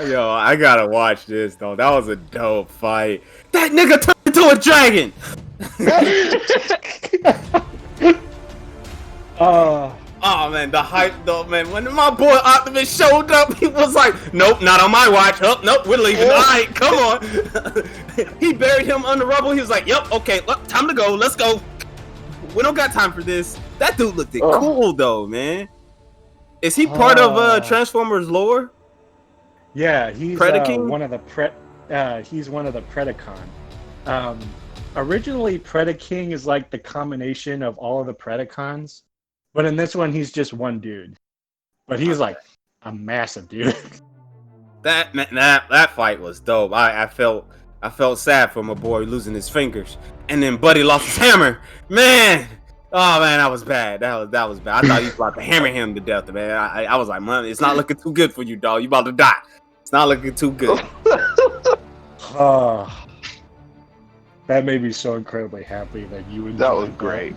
Speaker 3: Yo, I gotta watch this, though. That was a dope fight. That nigga turned into a dragon! Oh, man, the hype, though, man. When my boy Optimus showed up, he was like, nope, not on my watch. Oh, nope, we're leaving. All right, come on. He buried him under rubble. He was like, yep, okay, look, time to go. Let's go. We don't got time for this. That dude looked cool though, man. Is he part of Transformers lore?
Speaker 4: Yeah, he's one of the he's one of the Predacon. Originally, Predaking is like the combination of all of the Predacons, but in this one, he's just one dude. But he's like a massive dude.
Speaker 3: That fight was dope. I felt sad for my boy losing his fingers, and then Buddy lost his hammer. Man, oh man, that was bad. That was bad. I thought you was about to hammer him to death, man. I was like, man, it's not looking too good for you, dog. You about to die. It's not looking too good.
Speaker 4: That made me so incredibly happy that you enjoyed
Speaker 2: that was great.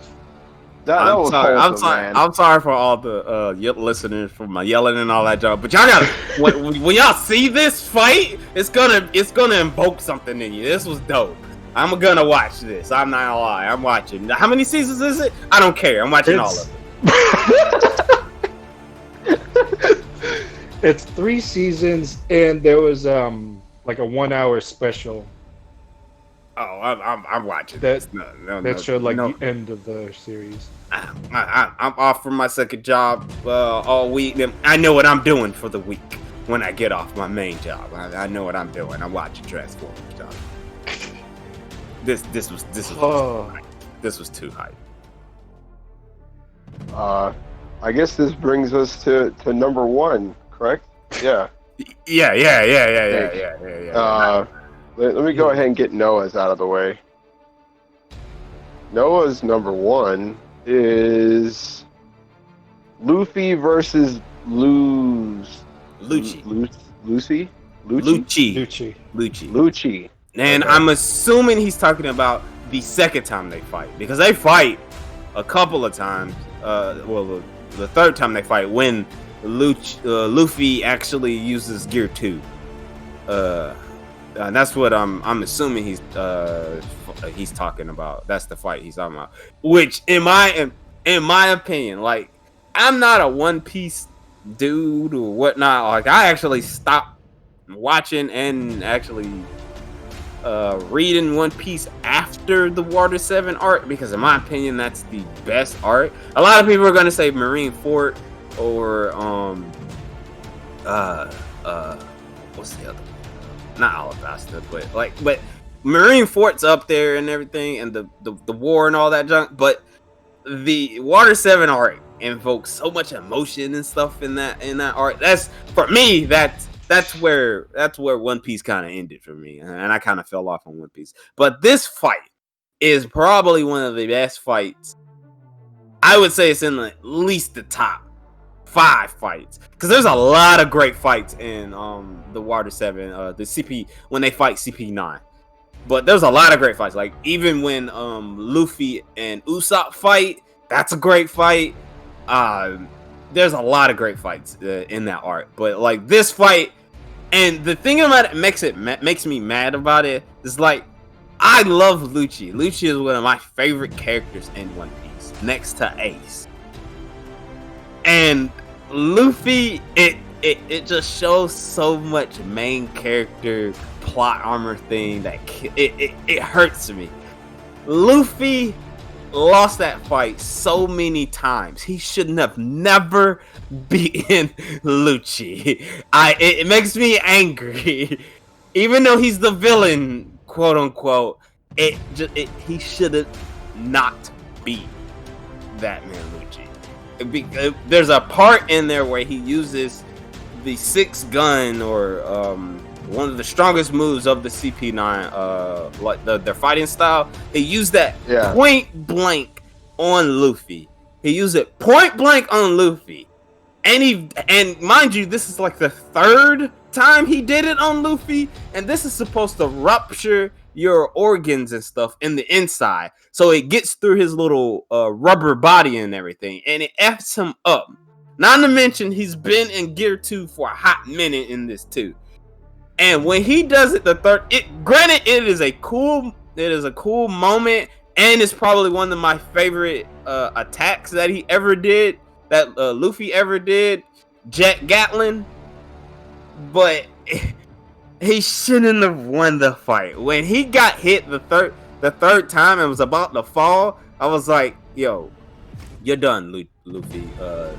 Speaker 2: That was sorry.
Speaker 3: I'm sorry for all the listeners for my yelling and all that junk. But y'all gotta when y'all see this fight, it's gonna invoke something in you. This was dope. I'm gonna watch this. I'm not gonna lie. I'm watching. How many seasons is it? I don't care. I'm watching all of
Speaker 4: it. It's 3 seasons, and there was like a 1-hour special.
Speaker 3: Oh, I'm watching
Speaker 4: that.
Speaker 3: No,
Speaker 4: that showed like the end of the series.
Speaker 3: I'm off from my second job all week. I know what I'm doing for the week when I get off my main job. I know what I'm doing. I'm watching Transformers. This was too hype.
Speaker 2: I guess this brings us to number 1, correct? Yeah.
Speaker 3: Yeah.
Speaker 2: Let me go ahead and get Noah's out of the way. Noah's number 1 is Luffy versus Lucci.
Speaker 3: And I'm assuming he's talking about the second time they fight, because they fight a couple of times. The third time they fight when Luffy actually uses Gear 2. And that's what I'm assuming he's talking about. That's the fight he's talking about. Which, in my opinion, like, I'm not a One Piece dude or whatnot. Like, I actually stopped watching and actually reading One Piece after the Water 7 arc, because in my opinion that's the best arc. A lot of people are gonna say Marine Fort or what's the other one? Not Alabasta, but Marine Fort's up there and everything, and the war and all that junk. But the Water 7 arc invokes so much emotion and stuff in that arc. That's, for me, that's where One Piece kind of ended for me, and I kind of fell off on One Piece. But this fight is probably one of the best fights. I would say it's in at least the top 5 fights, because there's a lot of great fights in the Water 7, the CP, when they fight CP9. But there's a lot of great fights. Like, even when Luffy and Usopp fight, that's a great fight. There's a lot of great fights in that arc. But like this fight, and the thing about it makes me mad about it is, like, I love Lucci. Lucci is one of my favorite characters in One Piece, next to Ace. And Luffy, it just shows so much main character plot armor thing that it hurts me. Luffy lost that fight so many times. He shouldn't have never beaten Lucci. It makes me angry even though he's the villain, quote unquote, he should have not be that man Lucci. There's a part in there where he uses the 6 gun or one of the strongest moves of the CP9, like their fighting style. He used that point blank on Luffy. He used it point blank on Luffy, and mind you, this is like the 3rd time he did it on Luffy, and this is supposed to rupture your organs and stuff in the inside, so it gets through his little rubber body and everything, and it f's him up. Not to mention, he's been in Gear 2 for a hot minute in this too. And when he does it the 3rd, granted, it is a cool moment, and it's probably one of my favorite attacks that he ever did, that Luffy ever did, Jet Gatlin. But he shouldn't have won the fight. When he got hit the third time and was about to fall, I was like, yo, you're done, Luffy.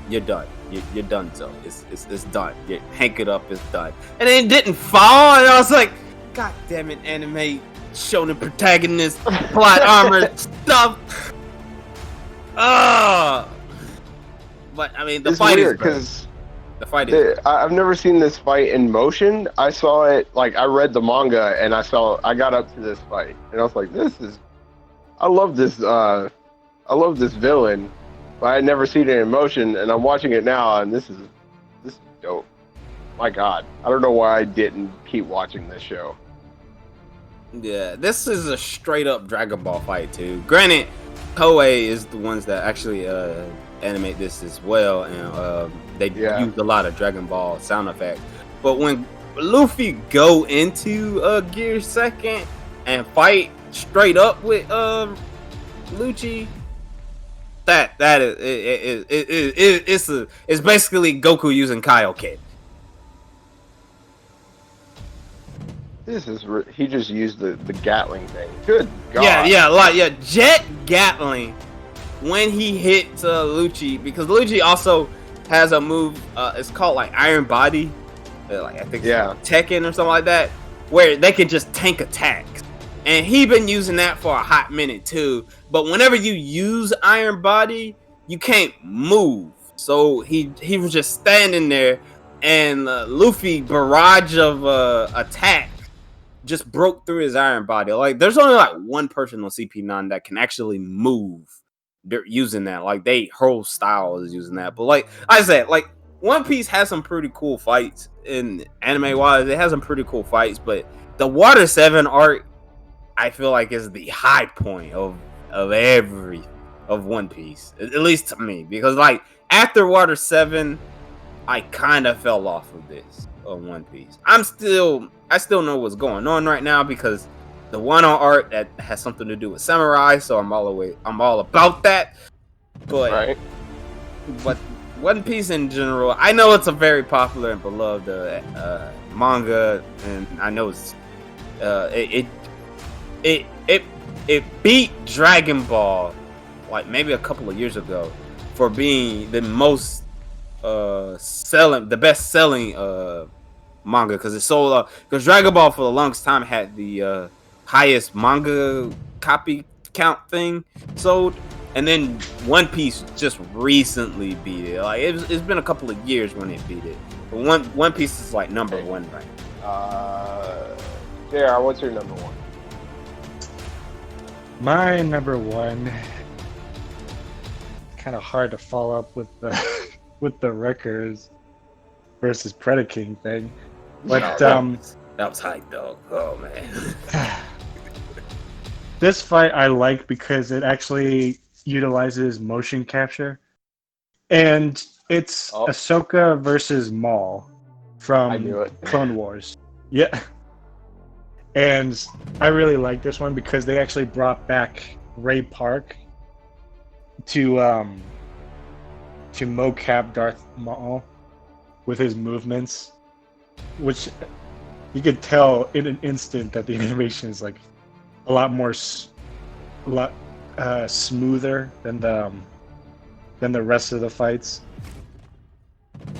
Speaker 3: You're done. You're done. So it's done. You hank it up. It's done. And it didn't fall. And I was like, God damn it, anime shonen protagonist, plot armor stuff. But I mean, the fight is because the fight is.
Speaker 2: I've never seen this fight in motion. I saw it I read the manga and I got up to this fight and I was like, I love this villain. But I had never seen it in motion, and I'm watching it now, and this is dope. My God, I don't know why I didn't keep watching this show.
Speaker 3: Yeah, this is a straight up Dragon Ball fight too. Granted, Toei is the ones that actually animate this as well, and they used a lot of Dragon Ball sound effects. But when Luffy go into Gear 2nd and fight straight up with Lucci. That is it's basically Goku using Kaioken.
Speaker 2: He just used the Gatling thing. Good God.
Speaker 3: Jet Gatling when he hits Lucci, because Lucci also has a move. It's called like Iron Body, I think it's Tekken or something like that, where they can just tank attacks. And he been using that for a hot minute too. But whenever you use Iron Body, you can't move. So he was just standing there, and Luffy barrage of attack just broke through his Iron Body. Like, there's only like one person on CP9 that can actually move using that. Like, they whole style is using that. But like I said, like One Piece has some pretty cool fights in anime wise. It has some pretty cool fights, but the Water 7 arc, I feel like, is the high point of One Piece, at least to me, because like after Water 7, I kind of fell off of this One Piece. I still know what's going on right now because the Wano art that has something to do with samurai, so I'm all about that. But One Piece in general, I know it's a very popular and beloved manga, and I know it's it beat Dragon Ball like maybe a couple of years ago for being the best selling manga, because it sold because Dragon Ball for the longest time had the highest manga copy count thing sold, and then One Piece just recently beat it. Like it's been a couple of years when it beat it, but One Piece is like number one right now.
Speaker 2: JR, what's your number one?
Speaker 4: My number one, kind of hard to follow up with the with the Wreckers versus Predaking thing, but
Speaker 3: that was hype, dog. Oh man.
Speaker 4: This fight I like because it actually utilizes motion capture, and it's Ahsoka versus Maul from Clone Wars. Yeah. And I really like this one because they actually brought back Ray Park to mocap Darth Maul with his movements, which you could tell in an instant that the animation is like a lot smoother than the rest of the fights.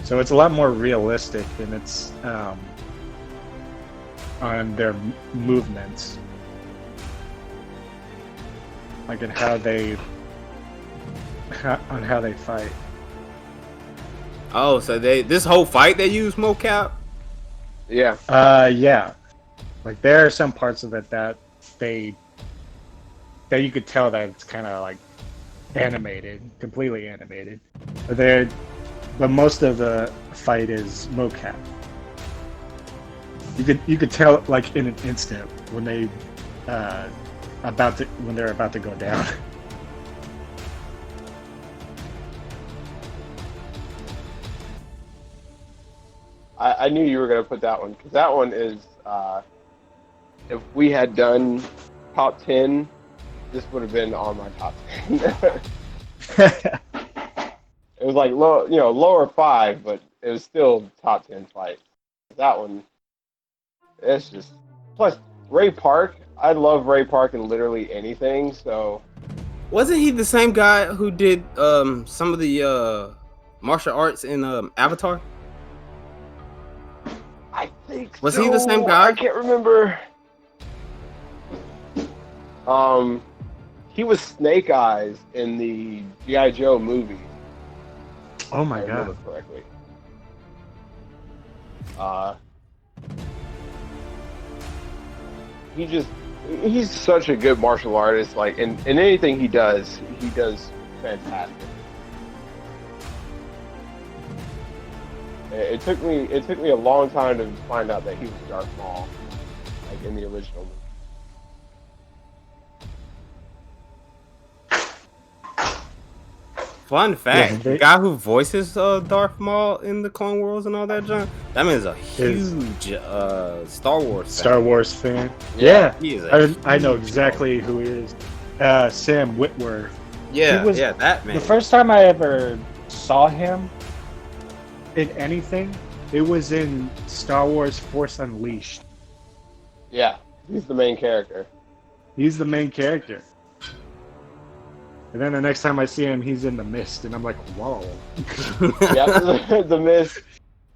Speaker 4: So it's a lot more realistic, and on their movements, like in how they fight.
Speaker 3: Oh, so this whole fight they use mocap?
Speaker 2: Yeah.
Speaker 4: Yeah. Like there are some parts of it that you could tell that it's kind of like animated, completely animated. But most of the fight is mocap. You could tell like in an instant when they're about to go down.
Speaker 2: I knew you were going to put that one, because that one is, if we had done top 10, this would have been on my top 10. It was like lower 5, but it was still top 10 fight. That one, it's just, plus Ray Park. I love Ray Park in literally anything. So
Speaker 3: wasn't he the same guy who did some of the martial arts in Avatar?
Speaker 2: I think
Speaker 3: was he the same guy?
Speaker 2: I can't remember. He was Snake Eyes in the G.I. Joe movie.
Speaker 4: Oh my
Speaker 2: if I remember
Speaker 4: god!
Speaker 2: correctly. He's such a good martial artist. Like in anything he does fantastic. It took me a long time to find out that he was Darth Maul, like in the original movie.
Speaker 3: Fun fact:
Speaker 4: Yeah,
Speaker 3: the guy who voices Darth Maul in the Clone Wars and all that junk, that man's a huge Star Wars fan.
Speaker 4: Yeah,
Speaker 3: He is
Speaker 4: I know exactly who he is. Sam Witwer.
Speaker 3: Yeah,
Speaker 4: was,
Speaker 3: that man.
Speaker 4: The first time I ever saw him in anything, it was in Star Wars Force Unleashed.
Speaker 2: Yeah, he's the main character.
Speaker 4: He's the main character. And then the next time I see him, he's in The Mist, and I'm like, whoa.
Speaker 2: Yeah, The Mist,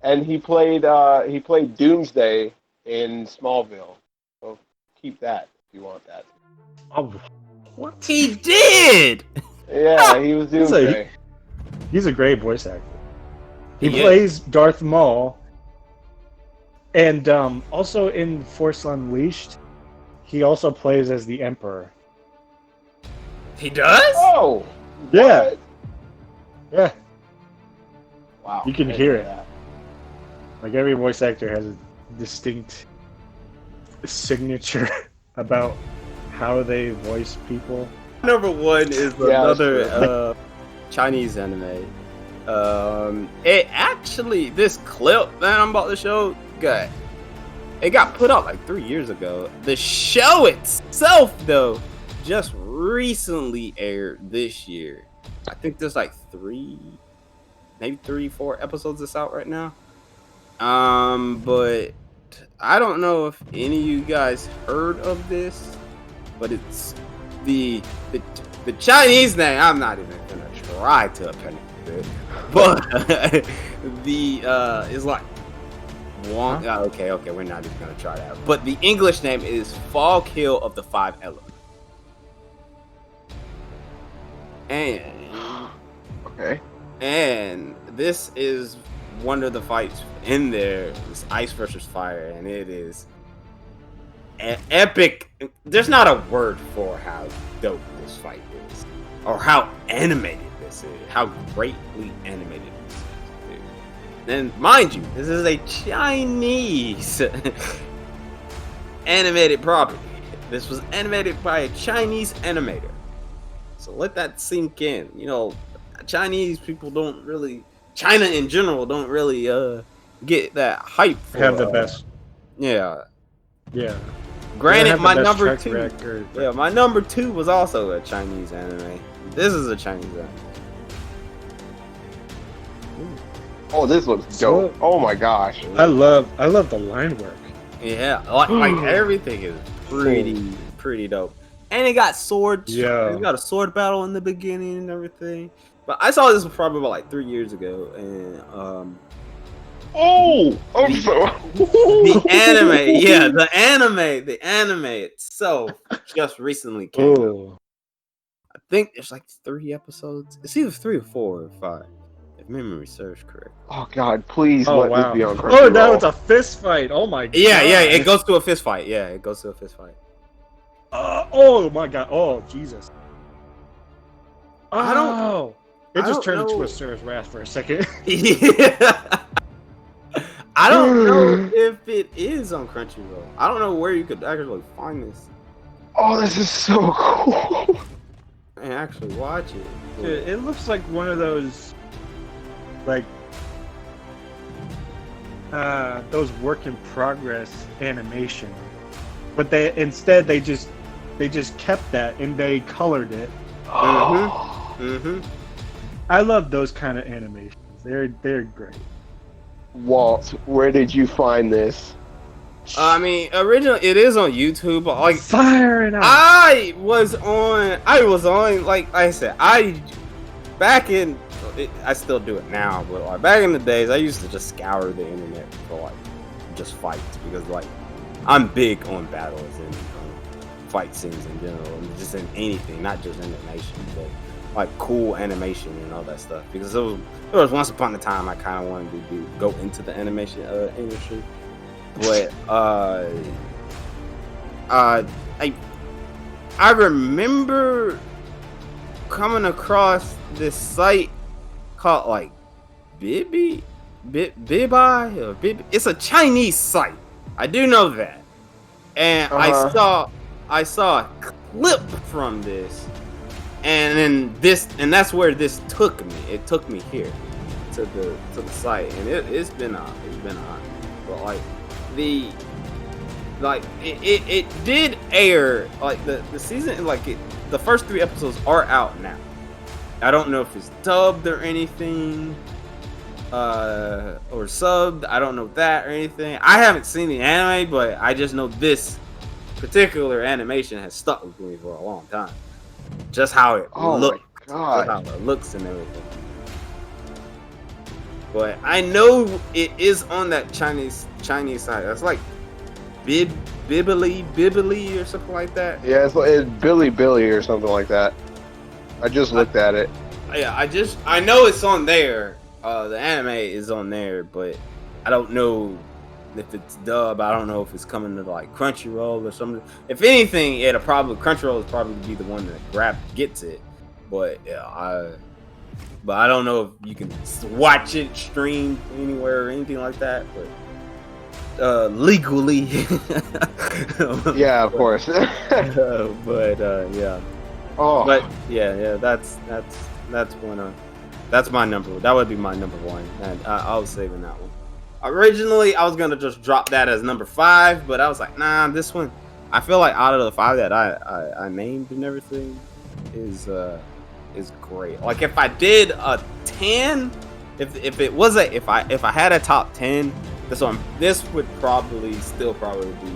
Speaker 2: and he played Doomsday in Smallville. So keep that if you want that.
Speaker 4: Oh, what?
Speaker 3: He did.
Speaker 2: Yeah, he was Doomsday.
Speaker 4: He's a great voice actor. He
Speaker 3: He
Speaker 4: plays Darth Maul, and also in Force Unleashed, he also plays as the Emperor.
Speaker 3: He does?
Speaker 2: Oh,
Speaker 4: Yeah.
Speaker 2: what?
Speaker 4: Yeah,
Speaker 2: Wow,
Speaker 4: you can
Speaker 2: I
Speaker 4: hear
Speaker 2: didn't
Speaker 4: it.
Speaker 2: know
Speaker 4: like every voice actor has a distinct signature about how they voice people.
Speaker 3: Number one is
Speaker 2: Yeah,
Speaker 3: another Chinese anime. It actually, this clip that I'm about to show, it got put out like 3 years ago. The show itself, though, just recently aired this year. I think there's like 4 episodes that's out right now. But I don't know if any of you guys heard of this, but it's the Chinese name. I'm not even gonna try to pronounce it, but is like Wong.
Speaker 4: Huh?
Speaker 3: Okay, we're not even gonna try that. But the English name is Fog Hill of the Five Elements.
Speaker 2: Okay.
Speaker 3: And this is one of the fights in there. It's ice versus fire, and it is epic. There's not a word for how dope this fight is, or how animated this is, how greatly animated this is. Dude. And mind you, this is a Chinese animated property. This was animated by a Chinese animator. So let that sink in. You know, Chinese people don't really, China in general don't really get that hype for,
Speaker 4: Have the best.
Speaker 3: Yeah.
Speaker 4: Yeah.
Speaker 3: Granted,
Speaker 4: Have the
Speaker 3: my
Speaker 4: best
Speaker 3: number
Speaker 4: track
Speaker 3: 2.
Speaker 4: record.
Speaker 3: Yeah, my number 2 was also a Chinese anime. This is a Chinese anime.
Speaker 2: Oh, this looks dope. Oh my gosh.
Speaker 4: I love the line work.
Speaker 3: Yeah, like everything is pretty dope. And it got swords.
Speaker 4: Yeah.
Speaker 3: It got a sword battle in the beginning and everything. But I saw this probably about like 3 years ago, and
Speaker 2: Oh, I'm so.
Speaker 3: The anime itself just recently came out.
Speaker 4: Oh.
Speaker 3: I think there's like 3 episodes. It's either 3 or 4 or 5, if memory serves correct.
Speaker 2: Oh God, please
Speaker 4: Oh
Speaker 2: let
Speaker 4: wow.
Speaker 2: this be on
Speaker 4: Oh,
Speaker 2: Crunchyroll.
Speaker 4: now it's a fist fight. Oh my god.
Speaker 3: Yeah, it goes to a fist fight.
Speaker 4: Oh my god. Oh Jesus.
Speaker 3: I don't-
Speaker 4: Oh. It
Speaker 3: I
Speaker 4: just
Speaker 3: don't
Speaker 4: turned into
Speaker 3: know.
Speaker 4: a Sarah's wrath for a second.
Speaker 3: Yeah. I don't know if it is on Crunchyroll. I don't know where you could actually find this
Speaker 2: Oh, this is so cool.
Speaker 3: and actually watch it.
Speaker 4: Dude, it looks like one of those, like, those work in progress animation, but they just kept that and they colored it.
Speaker 3: Mm-hmm.
Speaker 4: I love those kind of animations. They're great.
Speaker 2: Walt, where did you find this?
Speaker 3: I mean, originally it is on YouTube, but like
Speaker 4: Fire it out.
Speaker 3: I was on, like I said, I still do it now, but like back in the days, I used to just scour the internet for like just fights because like I'm big on battles and fight scenes in general, and just in anything, not just animation, but like cool animation and all that stuff. Because there was once upon a time I kind of wanted to go into the animation industry, but I remember coming across this site called like Bibi or Bibi. It's a Chinese site. I do know that, and I saw a clip from this, and then that's where this took me. It took me here to the site, and it's been on. But like it did air like the season, like the first 3 episodes are out now. I don't know if it's dubbed or anything, or subbed. I don't know that or anything. I haven't seen the anime, but I just know this particular animation has stuck with me for a long time. Just how it looks, just how it looks and everything. But I know it is on that Chinese side. That's like Bibbly or something like that.
Speaker 2: Yeah, it's Billy or something like that. I just looked at it.
Speaker 3: Yeah, I know it's on there. The anime is on there, but I don't know if it's dub. I don't know if it's coming to like Crunchyroll or something. If anything, Crunchyroll will probably be the one that gets it. But yeah, I don't know if you can watch it streamed anywhere or anything like that. But legally,
Speaker 2: yeah, of course.
Speaker 3: yeah.
Speaker 2: Oh,
Speaker 3: But yeah, that's one. That's my number. That would be my number 1, and I was saving that one. Originally, I was gonna just drop that as number 5, but I was like, nah, this one. I feel like out of the 5 that I named and everything is great. Like if I did a 10, if I had a top 10, this would still probably be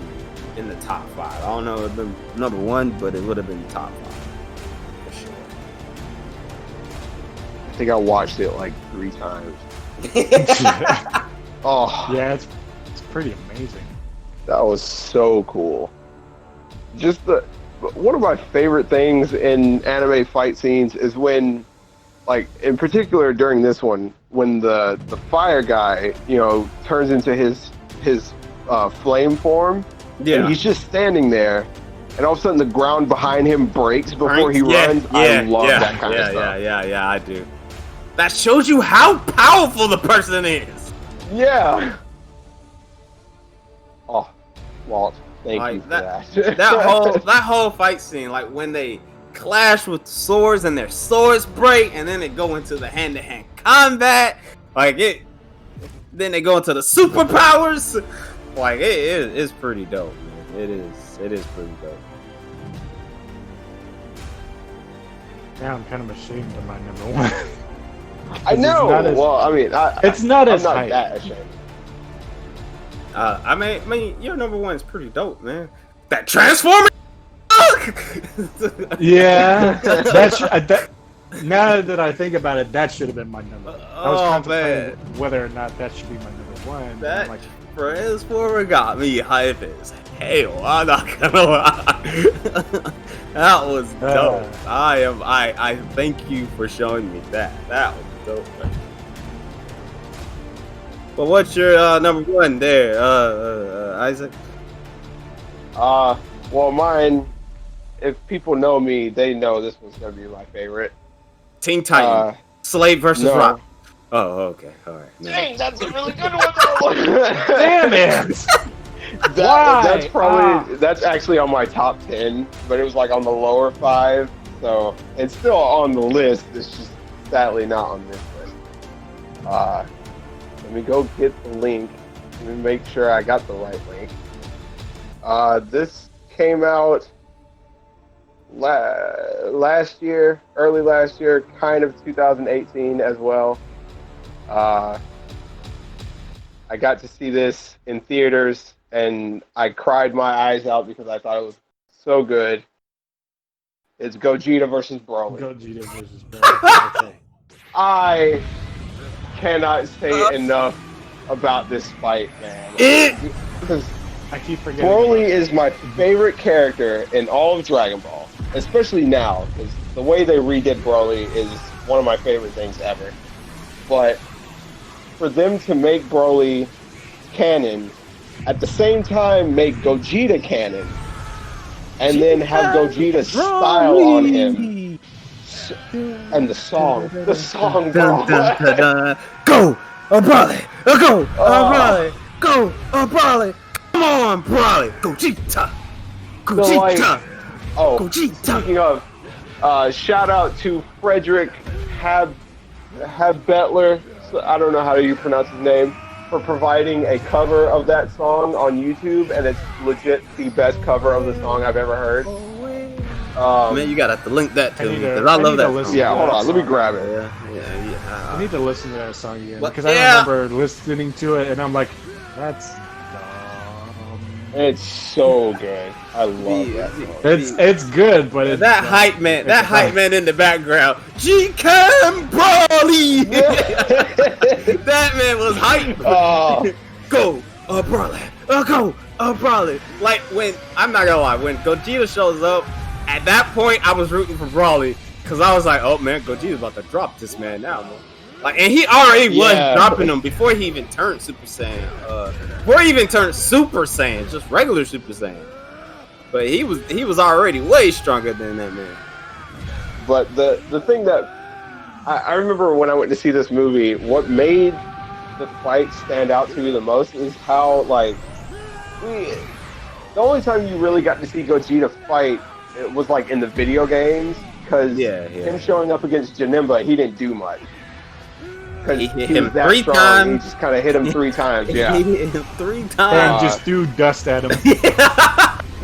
Speaker 3: in the top 5. I don't know if it would have been number 1, but it would have been top 5 for sure.
Speaker 2: I think I watched it like 3 times. Oh,
Speaker 4: Yeah, it's pretty amazing.
Speaker 2: that was so cool. Just one of my favorite things in anime fight scenes is when, like in particular during this one, when the fire guy, turns into his flame form, and he's just standing there, and all of a sudden the ground behind him breaks before he runs. I love that kind of stuff.
Speaker 3: Yeah, I do. That shows you how powerful the person is.
Speaker 2: Yeah. Oh, Walt, thank you for that.
Speaker 3: that whole fight scene, like when they clash with swords and their swords break, and then they go into the hand-to-hand combat, then they go into the superpowers. Like it's pretty dope, man. It is pretty dope.
Speaker 4: Now I'm kind of ashamed of my number 1.
Speaker 2: I know.
Speaker 4: It's not as
Speaker 2: I'm not
Speaker 4: hype.
Speaker 2: that ashamed.
Speaker 3: I mean, your number 1 is pretty dope, man. That transformer.
Speaker 4: Yeah, now that I think about it, that should have been my number. I was contemplating whether or not that should be my number one.
Speaker 3: That
Speaker 4: I'm like,
Speaker 3: transformer got me hype as hell. I'm not gonna lie. That was dope. I thank you for showing me that. That was dope. But what's your number one there, Isaac?
Speaker 2: Well, mine. If people know me, they know this one's gonna be my favorite.
Speaker 3: Teen Titan, Slade versus
Speaker 2: no.
Speaker 3: Rock. Oh, okay, all right. No.
Speaker 2: Dang, that's a really good one though.
Speaker 4: damn it!
Speaker 2: That's probably that's actually on my top 10, but it was like on the lower 5, so it's still on the list. It's just sadly not on this list. Let me go get the link. Let me make sure I got the right link. This came out last year, early last year, kind of 2018 as well. I got to see this in theaters, and I cried my eyes out because I thought it was so good. It's Gogeta versus Broly.
Speaker 4: Gogeta versus Broly. Okay.
Speaker 2: I cannot say enough about this fight, man. Because
Speaker 4: I keep forgetting.
Speaker 2: Broly is my favorite character in all of Dragon Ball, especially now, because the way they redid Broly is one of my favorite things ever. But for them to make Broly canon, at the same time make Gogeta canon, and then have Gogeta style on him, and the song, bro.
Speaker 3: Go, Broly, go, Broly, go, Broly. Come on, Broly, Gogeta, Gogeta.
Speaker 2: Speaking of, shout out to Frederick Habetler, I don't know how you pronounce his name, for providing a cover of that song on YouTube, and it's legit the best cover of the song I've ever heard.
Speaker 3: Man, you gotta have to link that to me, because I love that song.
Speaker 2: Yeah, hold on, let me grab it.
Speaker 4: I need to listen to that song again, because
Speaker 3: I
Speaker 4: I remember listening to it, and I'm like, that's dumb.
Speaker 2: It's so good. I love that song.
Speaker 4: It's good, but it's
Speaker 3: that hype man in the background, G-Cam Broly. That man was hype. Go, Broly, go, Broly. Like when I'm not gonna lie, when Gogeta shows up, at that point I was rooting for Broly, because I was like, oh man, Gogeta's about to drop this man now, man. Like, and he already was dropping them before he even turned Super Saiyan. Before he even turned Super Saiyan, just regular Super Saiyan. But he was already way stronger than that man.
Speaker 2: But the thing that I remember when I went to see this movie, what made the fight stand out to me the most is how, like, the only time you really got to see Gogeta fight, it was like in the video games, because him showing up against Janemba, he didn't do much.
Speaker 3: He hit him 3 times.
Speaker 2: He just kind of hit him 3 times. Yeah,
Speaker 3: he hit him 3 times
Speaker 4: and just threw dust at him.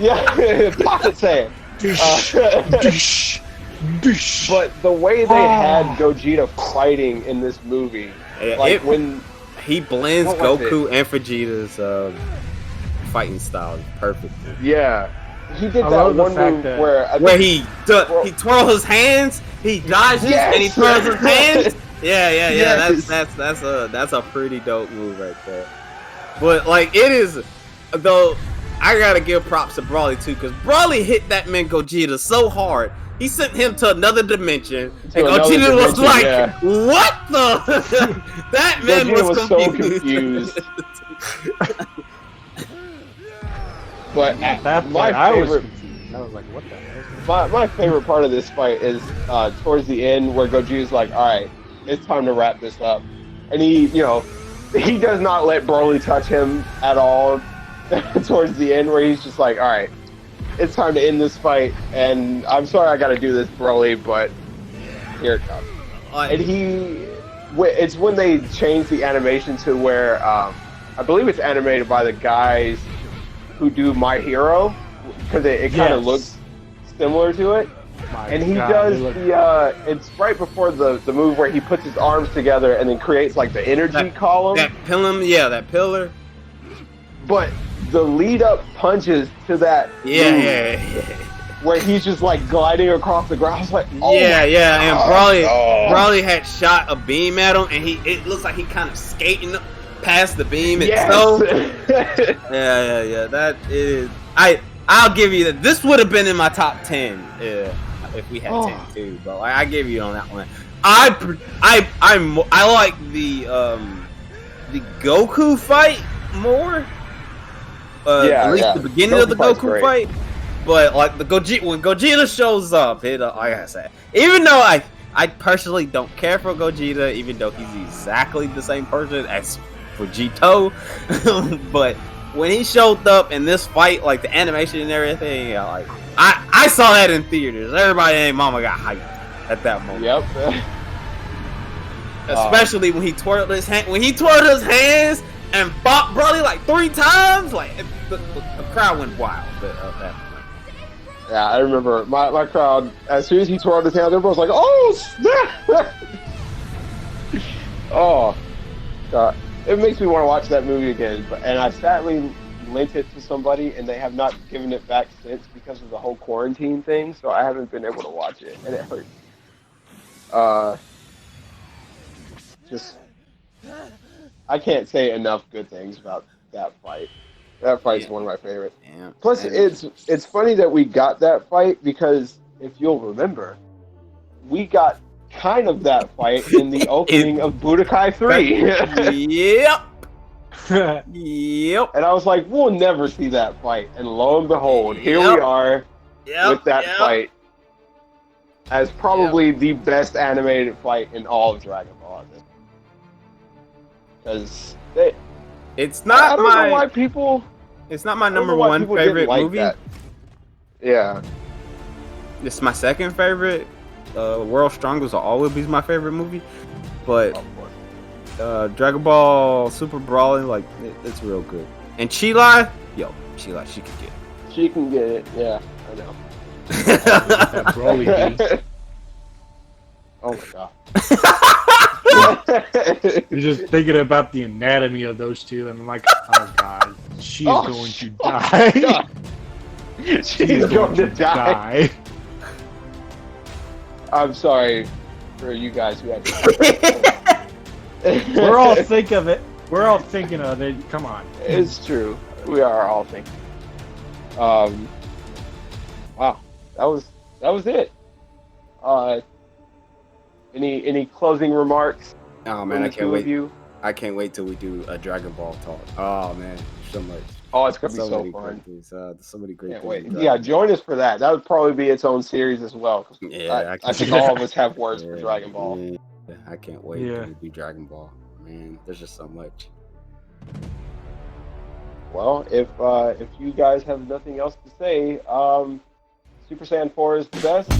Speaker 2: Yeah, pocket sand. But the way they had Gogeta fighting in this movie, like when
Speaker 3: he blends Goku and Vegeta's fighting style perfectly.
Speaker 2: Yeah, he did that one move where
Speaker 3: he twirls his hands, he dodges, and he twirls his hands. Yeah. That's a pretty dope move right there. But like it is, though, I gotta give props to Broly too, because Broly hit that man Gogeta so hard, he sent him to another dimension, and Gogeta was like, "What the?" That man was
Speaker 2: so confused. But
Speaker 4: at that point, I was like, "What the hell?"
Speaker 2: My favorite part of this fight is towards the end, where Gogeta's like, "All right, it's time to wrap this up," and he does not let Broly touch him at all. Towards the end, where he's just like, "All right, it's time to end this fight, and I'm sorry I got to do this, Broly, but here it comes." And it's when they changed the animation to where I believe it's animated by the guys who do My Hero, because it kind of looks similar to it. And he does it's right before the move where he puts his arms together and then creates like the energy column.
Speaker 3: That pillar.
Speaker 2: But the lead up punches to that where he's just like gliding across the ground. I was like, and
Speaker 3: Broly had shot a beam at him, and it looks like he kind of skating past the beam
Speaker 2: Yes.
Speaker 3: itself. Yeah. That is. I'll give you that. This would have been in my top 10 if we had 10 too. But like, I give you on that one. I like the Goku fight more. At least the beginning of the Goku fight. But like the when Gogeta shows up, like I said, even though I personally don't care for Gogeta, even though he's exactly the same person as Vegito, but when he showed up in this fight, like the animation and everything, like I saw that in theaters. Everybody and mama got hyped at that moment.
Speaker 2: Yep.
Speaker 3: Especially when he twirled his hands and bopped Broly like 3 times, like the crowd went wild. But that point.
Speaker 2: Yeah, I remember my crowd, as soon as he twirled his hands, everyone was like, "Oh, snap!" Oh, God. It makes me want to watch that movie again. And I sadly lent it to somebody, and they have not given it back since because of the whole quarantine thing, so I haven't been able to watch it, and it hurts. I can't say enough good things about that fight. That fight's one of my favorites.
Speaker 3: Yeah.
Speaker 2: Plus, it's funny that we got that fight because if you'll remember, we got kind of that fight in the opening of Budokai 3.
Speaker 3: Yep. Yep.
Speaker 2: And I was like, we'll never see that fight. And lo and behold, here we are with that fight as probably the best animated fight in all of Dragon Ball. Because
Speaker 3: it's not
Speaker 2: I don't know why people.
Speaker 3: It's not my number one favorite movie.
Speaker 2: That. Yeah.
Speaker 3: It's my second favorite. World's Strongest will always be my favorite movie. But Dragon Ball Super Brawling, like it's real good. And Chilai, she can get it.
Speaker 2: She can get it. Yeah, I know.
Speaker 4: That Broly beat.
Speaker 2: Oh my god.
Speaker 4: You're just thinking about the anatomy of those two, and I'm like, oh god, she's going to die.
Speaker 2: She's going to die. I'm sorry for you guys who had to.
Speaker 4: We're all thinking of it. We're all thinking of it. Come on.
Speaker 2: It's true. We are all thinking. Wow, that was it. Any closing remarks?
Speaker 3: Oh man, I can't wait. I can't wait till we do a Dragon Ball talk. Oh man, so much.
Speaker 2: Oh, it's gonna be so fun.
Speaker 3: So many great
Speaker 2: Can't
Speaker 3: things.
Speaker 2: wait. Yeah, join us for that. That would probably be its own series as well.
Speaker 3: Yeah,
Speaker 2: I think all of us have words for Dragon Ball.
Speaker 3: Yeah, I can't wait till we do Dragon Ball. Man, there's just so much.
Speaker 2: Well, if you guys have nothing else to say, Super Saiyan 4 is the best.